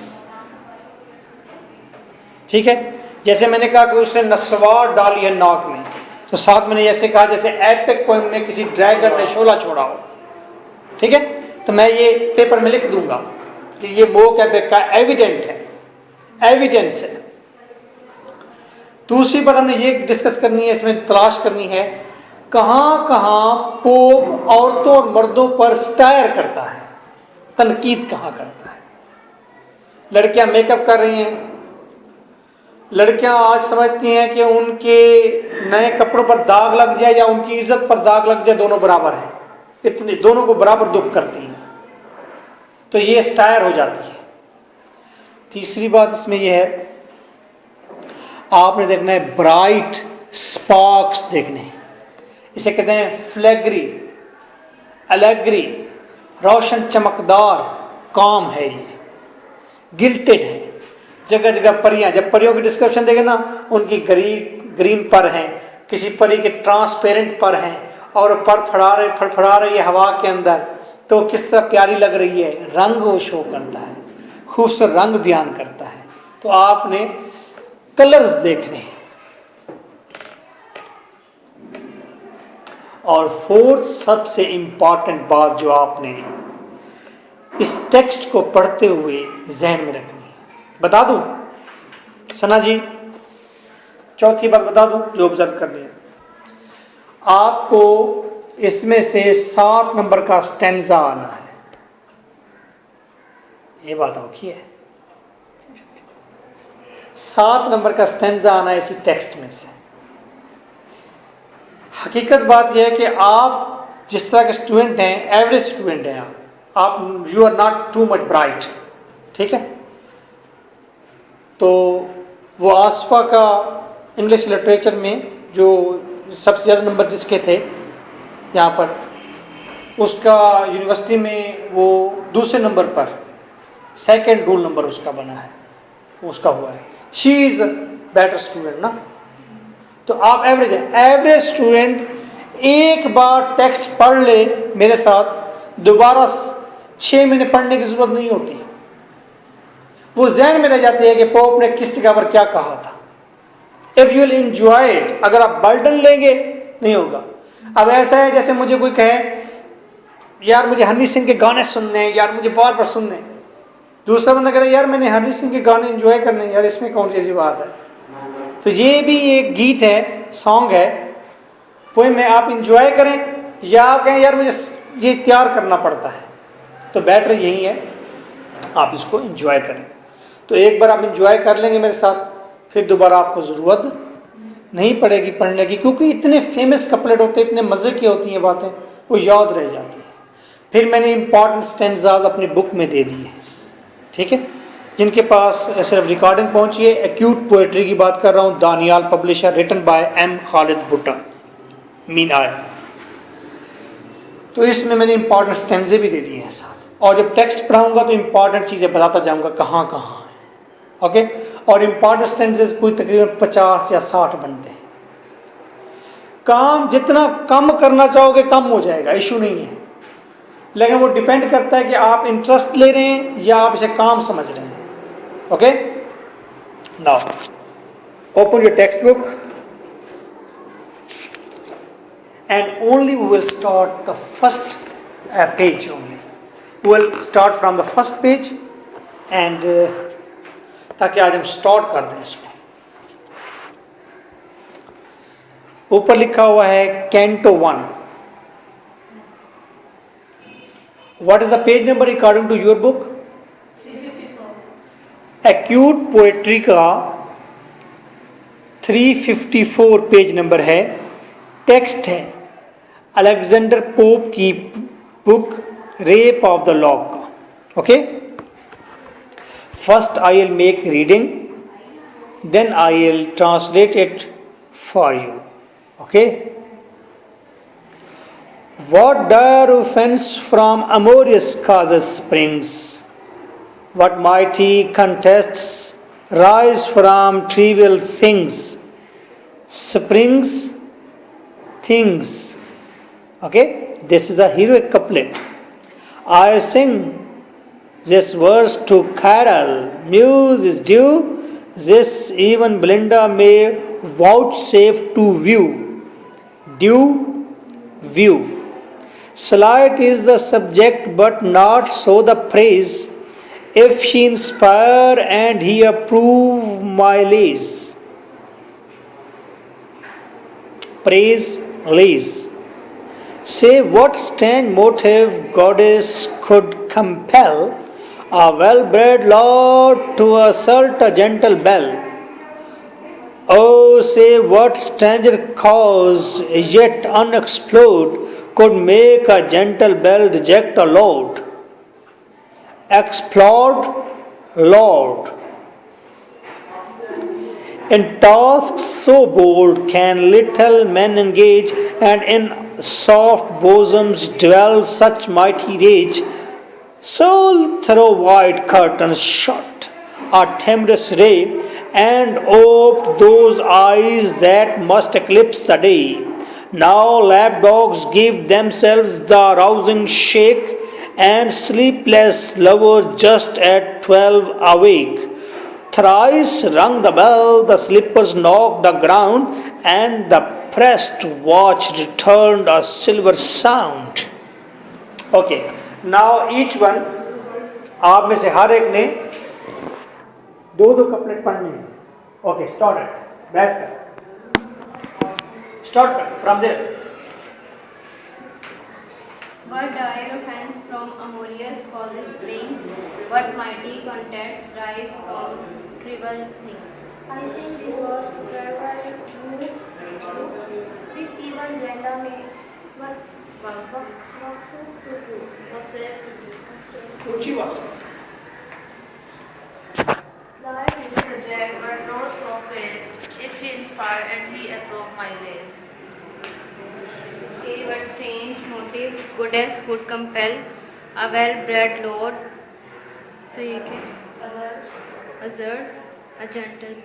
ठीक है, जैसे मैंने कहा कि उसने नस्वार डाली है नाक में, तो साथ मैंने ऐसे कहा जैसे एपिक पोएम में किसी ड्रैगन ने शोला छोड़ा हो। ठीक है, तो मैं ये पेपर में लिख दूंगा कि ये मोक एपिक का एविडेंट है, एविडेंस है। दूसरी बात हमने ये डिस्कस करनी है, इसमें तलाश करनी है कहाँ कहाँ पोप औरतों और मर्दों पर स्टायर करता है, तनकीद कहाँ करता है। लड़कियां मेकअप कर रही हैं, लड़कियां आज समझती हैं कि उनके नए कपड़ों पर दाग लग जाए या उनकी इज्जत पर दाग लग जाए, दोनों बराबर हैं, इतनी दोनों को बराबर दुख करती हैं, तो ये स्टायर हो जाती है। तीसरी बात इसमें यह है आपने देखना है ब्राइट स्पार्क्स देखने हैं। इसे कहते हैं फ्लैग्री, एलेग्री, रोशन चमकदार काम है ये, गिल्टेड है, जगह जगह परियां। जब परियों की डिस्क्रिप्शन देखें ना, उनकी ग्रीन पर हैं, किसी परी के ट्रांसपेरेंट पर हैं और पर फड़फड़ा रही है हवा के अंदर, तो किस तरह प्यारी लग रही है, रंग वो शो करता है, खूबसूरत रंग बयान करता है। तो आपने कलर्स देखने हैं। और फोर्थ सबसे इंपॉर्टेंट बात जो आपने इस टेक्स्ट को पढ़ते हुए जहन में रखनी है, बता दूं सना जी, चौथी बात बता दूं जो ऑब्जर्व करनी है आपको, इसमें से 7 नंबर का स्टैंजा आना है। ये बात औखी है, 7 नंबर का स्टैंजा आना है इसी टेक्स्ट में से। हकीकत बात यह है कि आप जिस तरह के स्टूडेंट हैं, एवरेज स्टूडेंट हैं आप, you are not too much bright, ठीक है। तो वो आसफा का इंग्लिश लिटरेचर में जो सबसे ज़्यादा नंबर जिसके थे यहाँ पर, उसका यूनिवर्सिटी में वो दूसरे नंबर पर, सेकंड रोल नंबर उसका बना है, उसका हुआ है। शी इज़ बेटर स्टूडेंट ना। तो आप एवरेज हैं। एवरेज स्टूडेंट एक बार टेक्स्ट पढ़ ले मेरे साथ, दोबारा 6 महीने पढ़ने की ज़रूरत नहीं होती, वो जहन में रह जाती है कि पोप ने किस जगह पर क्या कहा था। If you will enjoy it, अगर आप बर्डन लेंगे नहीं होगा। अब ऐसा है जैसे मुझे कोई कहे यार मुझे हनी सिंह के गाने सुनने हैं, यार मुझे बार बार सुनने हैं, दूसरा बंदा कह रहा है यार मैंने हनी सिंह के गाने एंजॉय करने हैं, यार इसमें कौन सी ऐसी बात है। तो ये भी एक गीत है, सॉन्ग है, पोएम है, आप इंजॉय करें या आप कहें यार मुझे ये तैयार करना पड़ता है, तो बेटर यही है आप इसको इंजॉय करें। तो एक बार आप इंजॉय कर लेंगे मेरे साथ, फिर दोबारा आपको ज़रूरत नहीं पड़ेगी पढ़ने की, क्योंकि इतने फेमस कपलेट होते हैं, इतने मज़े की होती हैं बातें, वो याद रह जाती हैं। फिर मैंने इंपॉर्टेंट स्टैंजाज अपनी बुक में दे दिए हैं, ठीक है, जिनके पास सिर्फ रिकॉर्डिंग पहुंची है। एक्यूट पोएट्री की बात कर रहा हूँ, Daniyal publisher, written by M Khalid Bhutta, mean आय। तो इसमें मैंने इंपॉर्टेंट स्टैंजे भी दे दिए हैं साथ, और जब टेक्स्ट पढ़ाऊंगा तो इंपॉर्टेंट चीज़ें बताता जाऊंगा कहाँ कहाँ है, ओके। और इंपॉर्टेंट स्टैंजेस कोई तकरीबन 50 या 60 बनते हैं। काम जितना कम करना चाहोगे कम हो जाएगा, इशू नहीं है, लेकिन वो डिपेंड करता है कि आप इंटरेस्ट ले रहे हैं या आप इसे काम समझ रहे हैं, okay. Now open your text book and only we will start the first page only. We will start from the first page and ताकि आज हम स्टार्ट कर दें इसको। ऊपर लिखा हुआ है canto 1। What is the page number according to your book? 354. Acute poetry का 354 पेज नंबर है। टेक्स्ट है अलेक्जेंडर पोप की book Rape of the lock का, okay. First I will make reading, then I will translate it for you, okay. What dire offense from amorous causes springs? What mighty contests rise from trivial things? Springs, things. Okay, this is a heroic couplet. I sing this verse to Carol, muse is due. This even Belinda may vouchsafe to view. Due, view. Slight is the subject, but not so the praise. If she inspire and he approve my lays. Praise, lays. Say what strange motive goddess could compel a well-bred lord to assault a gentle belle. Oh, say what stranger cause yet unexplored could make a gentle bell reject a lord. Explored, lord. In tasks so bold can little men engage, and in soft bosoms dwell such mighty rage. So throw wide curtains shut a timorous ray, and ope those eyes that must eclipse the day. Now lapdogs give themselves the rousing shake, and sleepless lovers just at 12 awake. Thrice rung the bell, the slippers knocked the ground, and the pressed watch returned a silver sound. Okay, now each one, आप में से हर एक ने दो दो couplet पढ़ने हैं. Okay, start it, बैठ कर स्टार्ट कर from there. What dire offense from Amorius causes springs, what mighty contests rise from trivial things. I sing this verse to clarify rules is true. This even Glenda may what so to do. Was safe to do. ऊंची आवाज से. Life is a subject, but not so praise. If she inspire and he approve my lays. Say what strange motive goddess could compel a well-bred lord. So ये क्या? Asserts a gentle.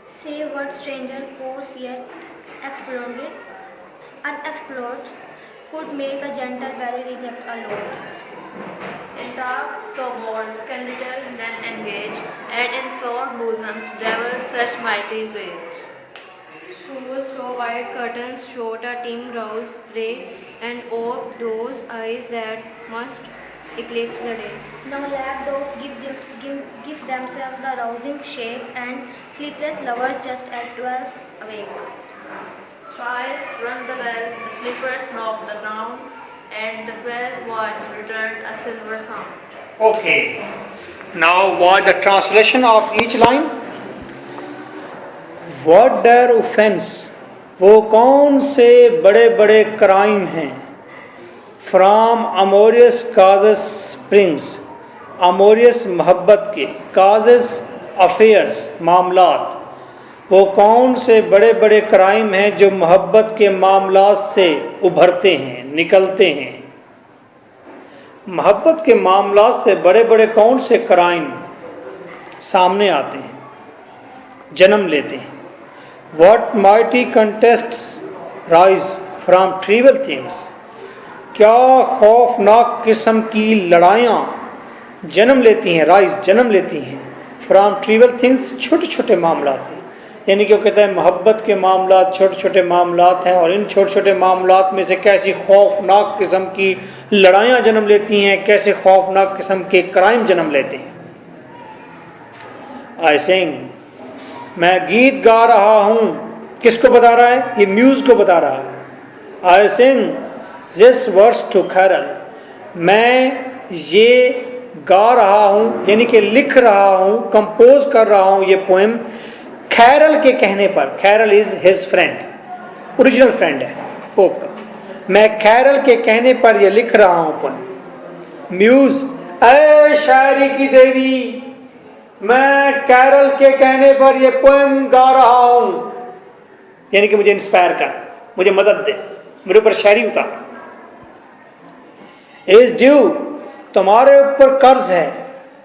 Say what stranger pose yet exploded, unexplored, could make a gentle belly reject a load. In talks so bold, can little men engage, and in sore bosoms dwell such mighty rage. So throw wide curtains showed a dim rose ray, and ope those eyes that must eclipse the day. Now lapdogs give themselves the rousing shake, and sleepless lovers just at 12 awake. Thrice rung the bell, the slippers knocked the ground, and the pressed watch returned a silver sound. Okay, now watch the translation of each line. What dire offense, वो कौन से बड़े बड़े crime हैं. From अमोरियस causes springs, अमोरियस मोहब्बत के, causes affairs मामलात. वो कौन से बड़े बड़े क्राइम हैं जो मोहब्बत के मामलात से उभरते हैं, निकलते हैं. मोहब्बत के मामलात से बड़े बड़े कौन से क्राइम सामने आते हैं, जन्म लेते हैं. What mighty contests rise from trivial things. क्या खौफनाक किस्म की लड़ाइयाँ जन्म लेती हैं, राइज जन्म लेती हैं फ्रॉम ट्रिवियल थिंग्स, छोटे छोटे मामला से. यानी कि वो कहता है मोहब्बत के मामला छोटे छोटे मामलात हैं, और इन छोटे छोटे मामलात में से कैसी खौफनाक किस्म की लड़ाइयाँ जन्म लेती हैं, कैसे खौफनाक किस्म के क्राइम जन्म लेते हैं. आई सिंग, मैं गीत गा रहा हूँ. किसको बता रहा है? ये म्यूज को बता रहा है. I sing this verse to Caryll, मैं ये गा रहा हूँ, यानी कि लिख रहा हूँ, कंपोज कर रहा हूँ ये पोएम कैरल के कहने पर. Carol is his friend, original friend है पोप का. मैं कैरल के कहने पर ये लिख रहा हूँ पोएम. म्यूज, ऐ शायरी की देवी, मैं कैरल के कहने पर ये पोएम गा रहा हूं. यानी कि मुझे इंस्पायर कर, मुझे मदद दे, मेरे ऊपर शायरी उतार. इज ड्यू, तुम्हारे ऊपर कर्ज है.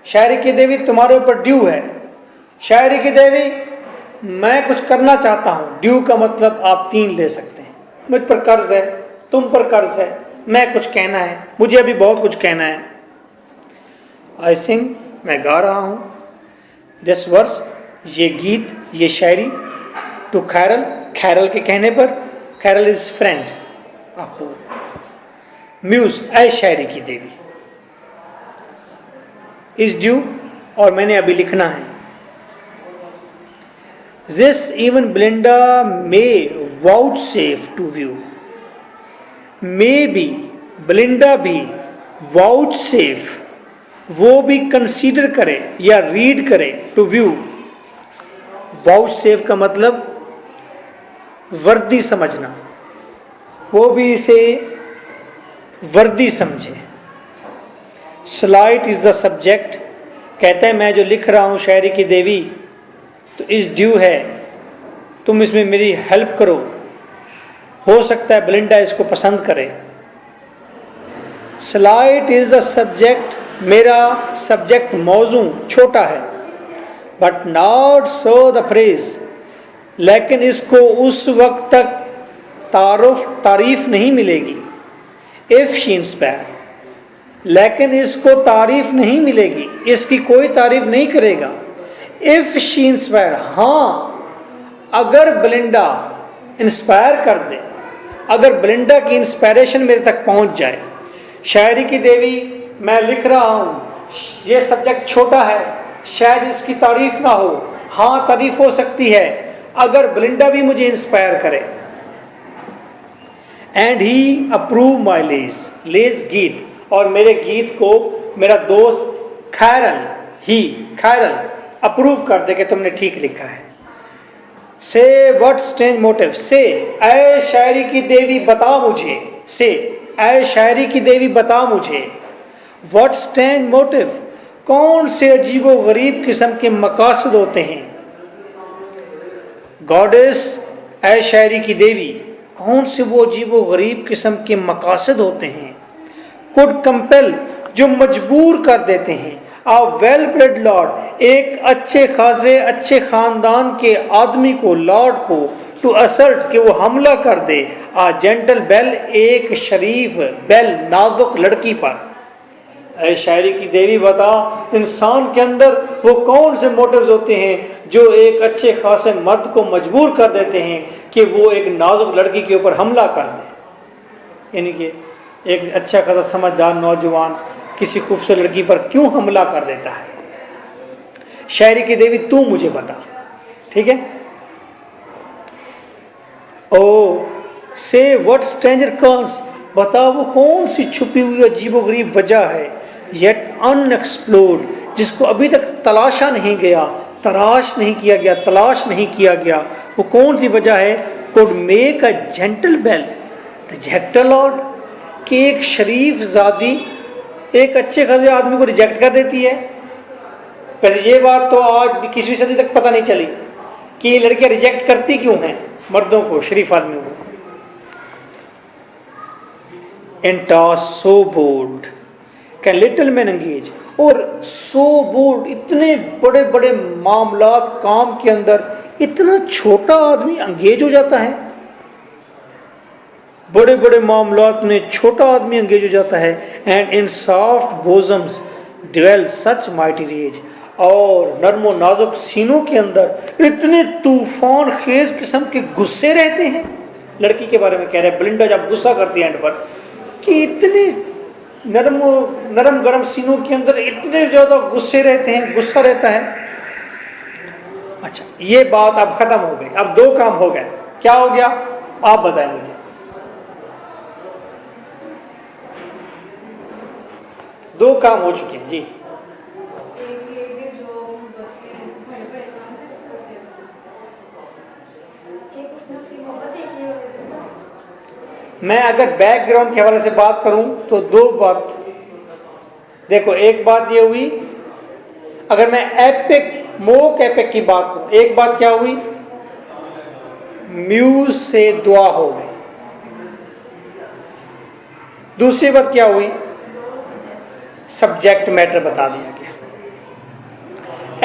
शायरी की देवी तुम्हारे ऊपर ड्यू है. शायरी की देवी मैं कुछ करना चाहता हूं. ड्यू का मतलब आप तीन ले सकते हैं. मुझ पर कर्ज है, तुम पर कर्ज है, मैं कुछ कहना है, मुझे अभी बहुत कुछ कहना है. आई सिंग, मैं गा रहा हूं. दिस वर्स, ये गीत, ये शायरी, टू कैरल, कैरल के कहने पर. कैरल इज फ्रेंड आपको. म्यूज, ऐ शायरी की देवी. इज ड्यू, और मैंने अभी लिखना है. This even Belinda may vouchsafe to view. May be, Belinda भी, वाउटसेफ वो भी कंसीडर करे या रीड करे, टू व्यू. वाउटसेफ का मतलब वर्दी समझना, वो भी इसे वर्दी समझे. स्लाइट इज द सब्जेक्ट, कहता है मैं जो लिख रहा हूँ शायरी की देवी, तो इस ड्यू है, तुम इसमें मेरी हेल्प करो, हो सकता है बेलिंडा इसको पसंद करे। स्लाइट इज द सब्जेक्ट, मेरा सब्जेक्ट मौजू छोटा है, but not so the phrase, लेकिन इसको उस वक्त तक तारीफ नहीं मिलेगी। इफ शी इंस्पायर, लेकिन इसको तारीफ नहीं मिलेगी, इसकी कोई तारीफ नहीं करेगा। इफ शी इंस्पायर, हाँ अगर बेलिंडा इंस्पायर कर दे, अगर बेलिंडा की इंस्पायरेशन मेरे तक पहुंच जाए। शायरी की देवी, मैं लिख रहा हूँ, ये सब्जेक्ट छोटा है, शायद इसकी तारीफ ना हो, हाँ तारीफ हो सकती है अगर बेलिंडा भी मुझे इंस्पायर करे। एंड ही अप्रूव माई लेज गीत, और मेरे गीत को मेरा दोस्त खैरल अप्रूव कर दे कि तुमने ठीक लिखा है। से व्हाट स्ट्रेंज मोटिव, से ऐ शायरी की देवी बता मुझे, से ऐ शायरी की देवी बता मुझे, व्हाट स्ट्रेंज मोटिव, कौन से अजीबो गरीब किस्म के मकासद होते हैं। गॉडेस, ऐ शायरी की देवी, कौन से वो अजीबो गरीब किस्म के मकासद होते हैं। कुड कंपेल, जो मजबूर कर देते हैं। आ वेल ब्रेड लॉर्ड, एक अच्छे खासे अच्छे खानदान के आदमी को, लॉर्ड को, टू असल्ट, कि वो हमला कर दे। आ जेंटल बेल, एक शरीफ बेल, नाजुक लड़की पर। ऐ शायरी की देवी बता, इंसान के अंदर वो कौन से मोटिव्स होते हैं जो एक अच्छे खासे मर्द को मजबूर कर देते हैं कि वो एक नाजुक लड़की के ऊपर हमला कर दे। यानी कि एक अच्छा खासा समझदार नौजवान किसी खूबसूरत लड़की पर क्यों हमला कर देता है। शायरी की देवी तू मुझे बता, ठीक है। ओ से व्हाट स्ट्रेंजर कॉज, बता वो कौन सी छुपी हुई अजीबोगरीब वजह है। येट अनएक्सप्लोर्ड, जिसको अभी तक तलाशा नहीं गया, तलाश नहीं किया गया, वो कौन सी वजह है। Could make a gentle bell reject a Lord, कि एक शरीफ ज़ादी एक अच्छे खासे आदमी को रिजेक्ट कर देती है। वैसे ये बात तो आज 21वीं सदी तक पता नहीं चली कि ये लड़कियां रिजेक्ट करती क्यों हैं मर्दों को, शरीफ आदमियों को। एंटा so bold, can little man engage, और सो बोल्ड, इतने बड़े बड़े मामलात काम के अंदर इतना छोटा आदमी एंगेज हो जाता है। बड़े बड़े मामलात में छोटा आदमी एंगेज हो जाता है। And in soft bosoms dwell such mighty rage, और नर्मो नाजुक सीनों के अंदर इतने तूफान खेज किस्म के गुस्से रहते हैं। लड़की के बारे में कह रहे हैं, बेलिंडा जब गुस्सा करती है एंड पर, कि इतने नरम गरम सीनों के अंदर इतने ज़्यादा गुस्से रहते हैं, गुस्सा रहता है। अच्छा, ये बात अब खत्म हो गई, अब दो काम हो गए। क्या हो गया आप बताएं मुझे। दो काम हो चुके हैं जी। एक ये भी जो बड़े बड़े काम कैसे होते हैं। एक उसमें उसकी मोहब्बत देखी है और गुस्सा। मैं अगर बैकग्राउंड के हवाले से बात करूं तो दो बात देखो। एक बात ये हुई, अगर मैं एपिक मोक एपिक की बात करूं, एक बात क्या हुई, म्यूज से दुआ हो गई। दूसरी बात क्या हुई, सब्जेक्ट मैटर बता दिया गया।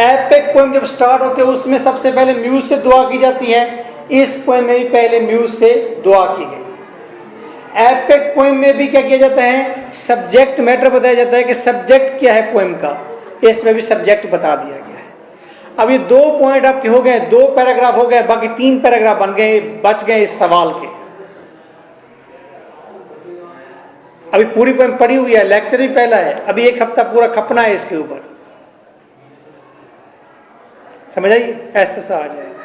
एपिक पोएम जब स्टार्ट होते हैं उसमें सबसे पहले म्यूज से दुआ की जाती है। इस पोएम में भी पहले म्यूज से दुआ की गई। एपिक पोएम में भी क्या किया जाता है, सब्जेक्ट मैटर बताया जाता है कि सब्जेक्ट क्या है पोएम का। इसमें भी सब्जेक्ट बता दिया गया है। अब ये 2 पॉइंट आपके हो गए, 2 पैराग्राफ हो गए, बाकी 3 पैराग्राफ बन गए, बच गए इस सवाल के। अभी पूरी पोएम पढ़ी हुई है, लेक्चर भी पहला है, अभी 1 हफ्ता पूरा खपना है इसके ऊपर। समझ आइए, ऐसा आ जाएगा।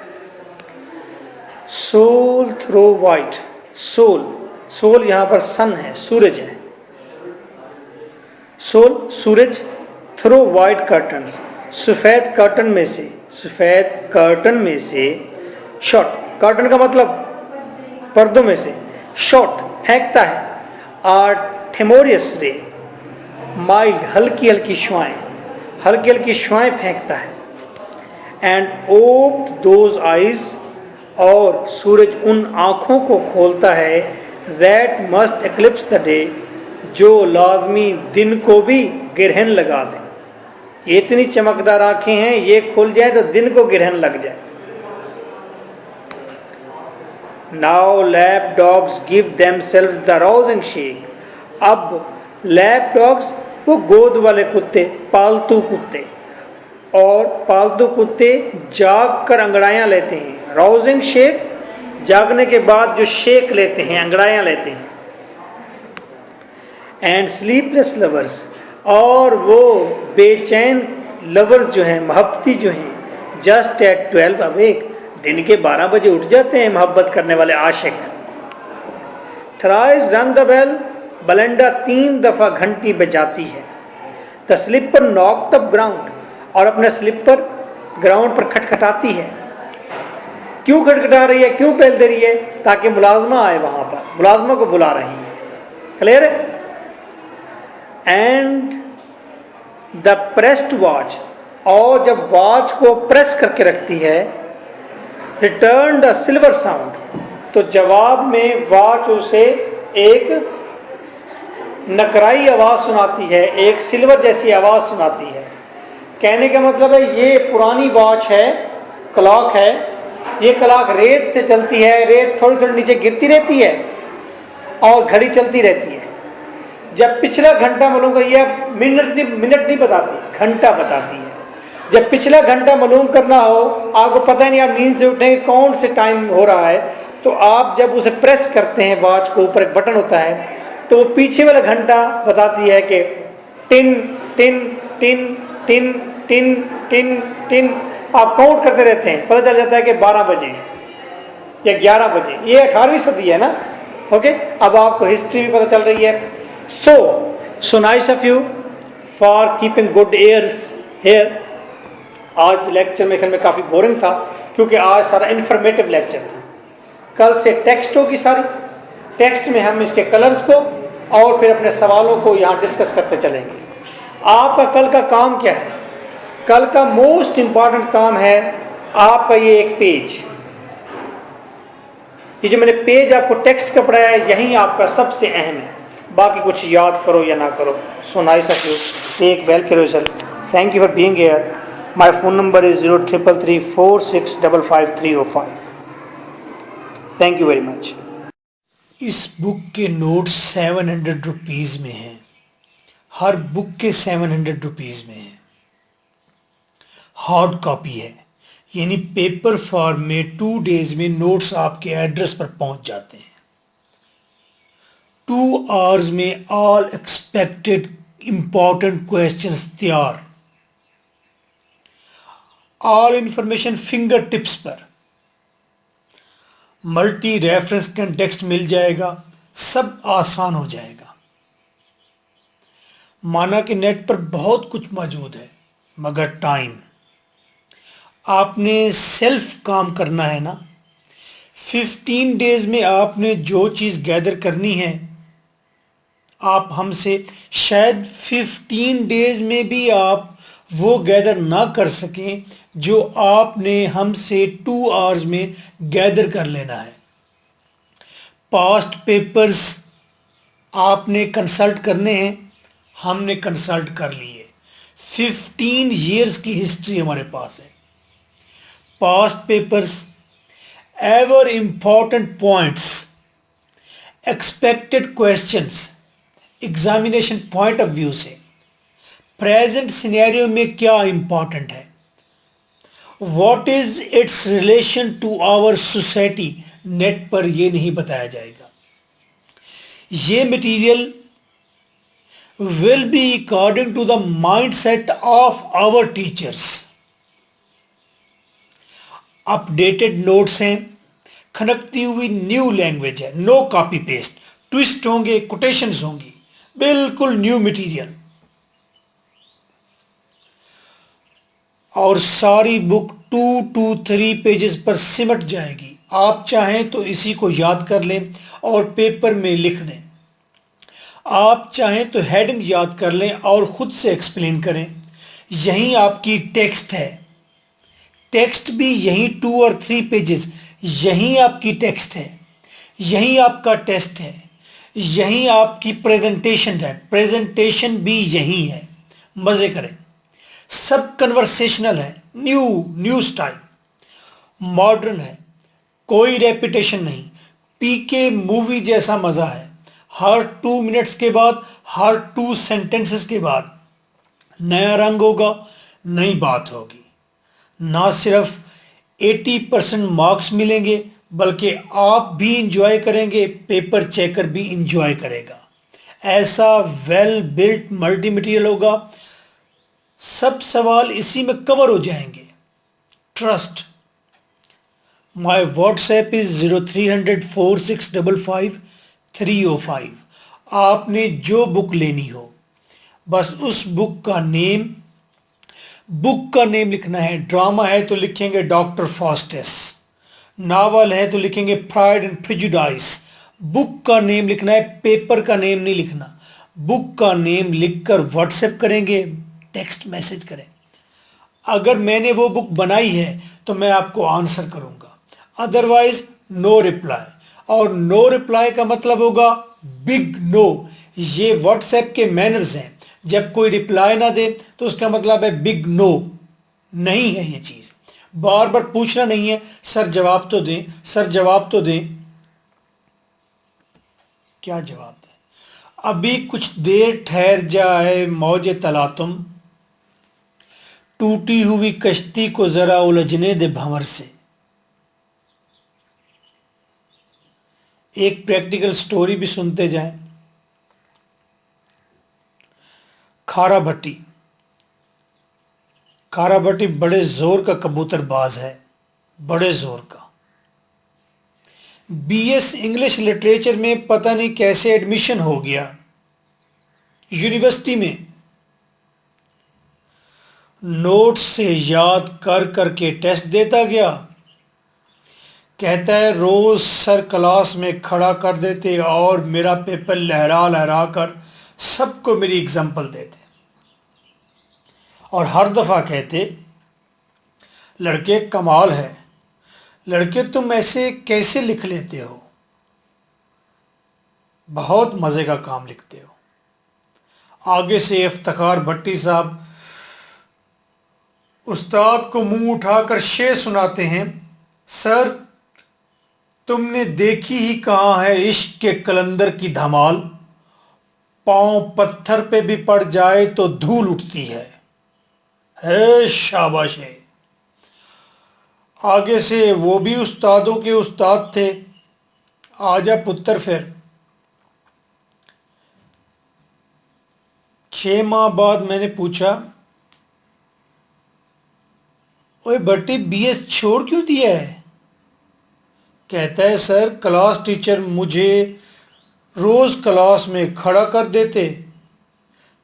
सोल थ्रो वाइट, सोल यहां पर सन है, सूरज है। सोल सूरज, थ्रो वाइट कर्टन्स, सफेद कर्टन में से शॉट, कर्टन का मतलब पर्दों में से, शॉट फेंकता है। टेमोरियस रे, माइल्ड हल्की हल्की शुआएं फेंकता है। एंड ओप दोज आइज, और सूरज उन आँखों को खोलता है, that must eclipse the day, जो लाजमी दिन को भी गिरहन लगा दें। ये इतनी चमकदार आँखें हैं, ये खुल जाए तो दिन को गिरहन लग जाए। Now lap dogs give themselves the rousing shake, अब लैप डॉग्स वो गोद वाले कुत्ते, पालतू कुत्ते, और पालतू कुत्ते जाग कर अंगड़ाइयाँ लेते हैं। राउजिंग शेक, जागने के बाद जो शेक लेते हैं, अंगड़ाइयाँ लेते हैं। एंड स्लीपलेस लवर्स, और वो बेचैन लवर्स जो हैं, मोहब्बती जो हैं, जस्ट एट 12 अवेक, दिन के 12 बजे उठ जाते हैं मोहब्बत करने वाले आशिक। Thrice rang the bell, Belinda 3 दफ़ा घंटी बजाती है। The slipper knock the ground, और अपने स्लिपर ग्राउंड पर खटखटाती है। क्यों खटखटा रही है, क्यों पहल दे रही है? ताकि मुलाजमा आए वहाँ पर, मुलाजमा को बुला रही है। क्लियर है? एंड द प्रेस्ड वॉच, और जब वॉच को प्रेस करके रखती है, रिटर्न द सिल्वर साउंड, तो जवाब में वॉच उसे एक नकराई आवाज़ सुनाती है, एक सिल्वर जैसी आवाज़ सुनाती है। कहने का मतलब है ये पुरानी वॉच है, क्लॉक है, ये क्लॉक रेत से चलती है, रेत थोड़ी थोड़ी नीचे गिरती रहती है और घड़ी चलती रहती है। जब पिछला घंटा मालूम का, ये मिनट नहीं बताती, घंटा बताती है। जब पिछला घंटा मालूम करना हो, आपको पता ही नहीं, आप नींद से उठेंगे कौन से टाइम हो रहा है, तो आप जब उसे प्रेस करते हैं, वॉच को ऊपर एक बटन होता है, तो वो पीछे वाला घंटा बताती है कि tin tin tin tin tin tin tin, आप काउंट करते रहते हैं, पता चल जाता है कि 12 बजे या 11 बजे। ये 18वीं सदी है ना। ओके, अब आपको हिस्ट्री भी पता चल रही है। So nice of you for keeping good airs here. आज लेक्चर मेरे ख्याल में काफ़ी बोरिंग था, क्योंकि आज सारा इन्फॉर्मेटिव लेक्चर था। कल से टेक्स्ट होगी सारी, टेक्स्ट में हम इसके कलर्स को और फिर अपने सवालों को यहाँ डिस्कस करते चलेंगे। आपका कल का काम क्या है? कल का मोस्ट इम्पॉर्टेंट काम है आपका ये एक पेज, ये जो मैंने पेज आपको टेक्स्ट का पढ़ाया है, यही आपका सबसे अहम है। बाकी कुछ याद करो या ना करो। So nice of you, take well care of yourself. Thank you for being here. My phone number is 0333465535। Thank you very much. इस बुक के नोट्स 700 रुपीज़ में हैं। हर बुक के 700 रुपीज़ में है। हार्ड कॉपी है, यानी पेपर फॉर्म में 2 डेज में नोट्स आपके एड्रेस पर पहुंच जाते हैं। 2 आवर्स में ऑल एक्सपेक्टेड इंपॉर्टेंट क्वेश्चंस तैयार, ऑल इंफॉर्मेशन फिंगर टिप्स पर, मल्टी रेफरेंस कंटेक्स्ट मिल जाएगा, सब आसान हो जाएगा। माना कि नेट पर बहुत कुछ मौजूद है, मगर टाइम, आपने सेल्फ काम करना है ना। 15 डेज में आपने जो चीज़ गैदर करनी है, आप हमसे शायद 15 डेज में भी आप वो गैदर ना कर सकें जो आपने हमसे 2 आवर्स में गैदर कर लेना है। पास्ट पेपर्स आपने कंसल्ट करने हैं, हमने कंसल्ट कर लिए। 15 ईयर्स की हिस्ट्री हमारे पास है। Past papers, ever important points, expected questions, examination point of view से प्रेजेंट सिनेरियो में क्या इंपॉर्टेंट है, what is its relation to our society, net पर ये नहीं बताया जाएगा। ये material will be according to the mindset of our teachers. Updated notes हैं, खनकती हुई न्यू लैंग्वेज है, नो कॉपी पेस्ट, ट्विस्ट होंगे, कोटेशंस होंगी, बिल्कुल न्यू मटेरियल। और सारी बुक 2 to 3 पेजेस पर सिमट जाएगी। आप चाहें तो इसी को याद कर लें और पेपर में लिख दें। आप चाहें तो हेडिंग याद कर लें और ख़ुद से एक्सप्लेन करें। यही आपकी टेक्स्ट है। टेक्स्ट भी यही 2 और 3 पेजेस, यही आपकी टेक्स्ट है, यही आपका टेस्ट है, यही आपकी प्रेजेंटेशन है, प्रेजेंटेशन भी यही है। मज़े करें, सब कन्वर्सेशनल है, न्यू स्टाइल, मॉडर्न है, कोई रेपिटेशन नहीं, पीके मूवी जैसा मज़ा है। हर 2 मिनट्स के बाद, हर 2 सेंटेंसेस के बाद नया रंग होगा, नई बात होगी। ना सिर्फ 80% मार्क्स मिलेंगे, बल्कि आप भी इंजॉय करेंगे, पेपर चेकर भी इंजॉय करेगा। ऐसा वेल बिल्ट मल्टी मटीरियल होगा, सब सवाल इसी में कवर हो जाएंगे। ट्रस्ट। माई व्हाट्सएप इज 03004655 आपने जो बुक लेनी हो, बस उस बुक का नेम लिखना है। ड्रामा है तो लिखेंगे डॉक्टर फास्टस, नावल है तो लिखेंगे प्राइड एंड प्रेजुडाइस। बुक का नेम लिखना है, पेपर का नेम नहीं लिखना। बुक का नेम लिखकर व्हाट्सएप करेंगे, टेक्स्ट मैसेज करें। अगर मैंने वो बुक बनाई है तो मैं आपको आंसर करूंगा, अदरवाइज नो रिप्लाई। और नो रिप्लाई का मतलब होगा बिग नो। ये व्हाट्सएप के मैनर्स हैं, जब कोई रिप्लाई ना दे तो उसका मतलब है बिग नो। नहीं है ये चीज़, बार बार पूछना नहीं है, सर जवाब तो दें, सर जवाब तो दें। क्या जवाब दें? अभी कुछ देर ठहर जाए मौजे तलातुम, टूटी हुई कश्ती को जरा उलझने दे भंवर से। एक प्रैक्टिकल स्टोरी भी सुनते जाएं। खारा भट्टी बड़े जोर का कबूतरबाज है, बड़े जोर का। बीएस इंग्लिश लिटरेचर में पता नहीं कैसे एडमिशन हो गया यूनिवर्सिटी में। नोट्स से याद कर करके टेस्ट देता गया। कहता है रोज सर क्लास में खड़ा कर देते और मेरा पेपर लहरा लहरा कर सबको मेरी एग्जाम्पल देते, और हर दफ़ा कहते लड़के कमाल है, लड़के तुम ऐसे कैसे लिख लेते हो, बहुत मज़े का काम लिखते हो। आगे से इफ्तिखार भट्टी साहब उस्ताद को मुंह उठाकर शेर सुनाते हैं, सर तुमने देखी ही कहाँ है इश्क के कलंदर की धमाल, पांव पत्थर पे भी पड़ जाए तो धूल उठती है शाबाश है। आगे से वो भी उस्तादों के उस्ताद थे, आजा पुत्र फिर। 6 माह बाद मैंने पूछा, ओए भट्टी बीएस छोड़ क्यों दिया है? कहता है सर क्लास टीचर मुझे रोज क्लास में खड़ा कर देते,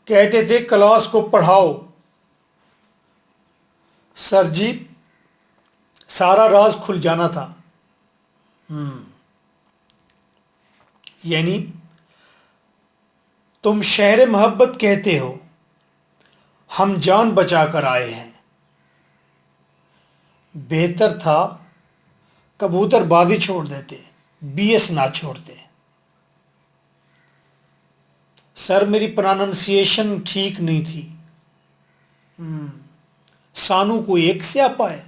कहते थे क्लास को पढ़ाओ। सर जी सारा राज खुल जाना था। यानी तुम शहर मोहब्बत कहते हो, हम जान बचा कर आए हैं। बेहतर था कबूतरबाजी छोड़ देते, बीएस ना छोड़ते। सर मेरी प्रोनाउंसिएशन ठीक नहीं थी। सानू को 1 से आ पाए।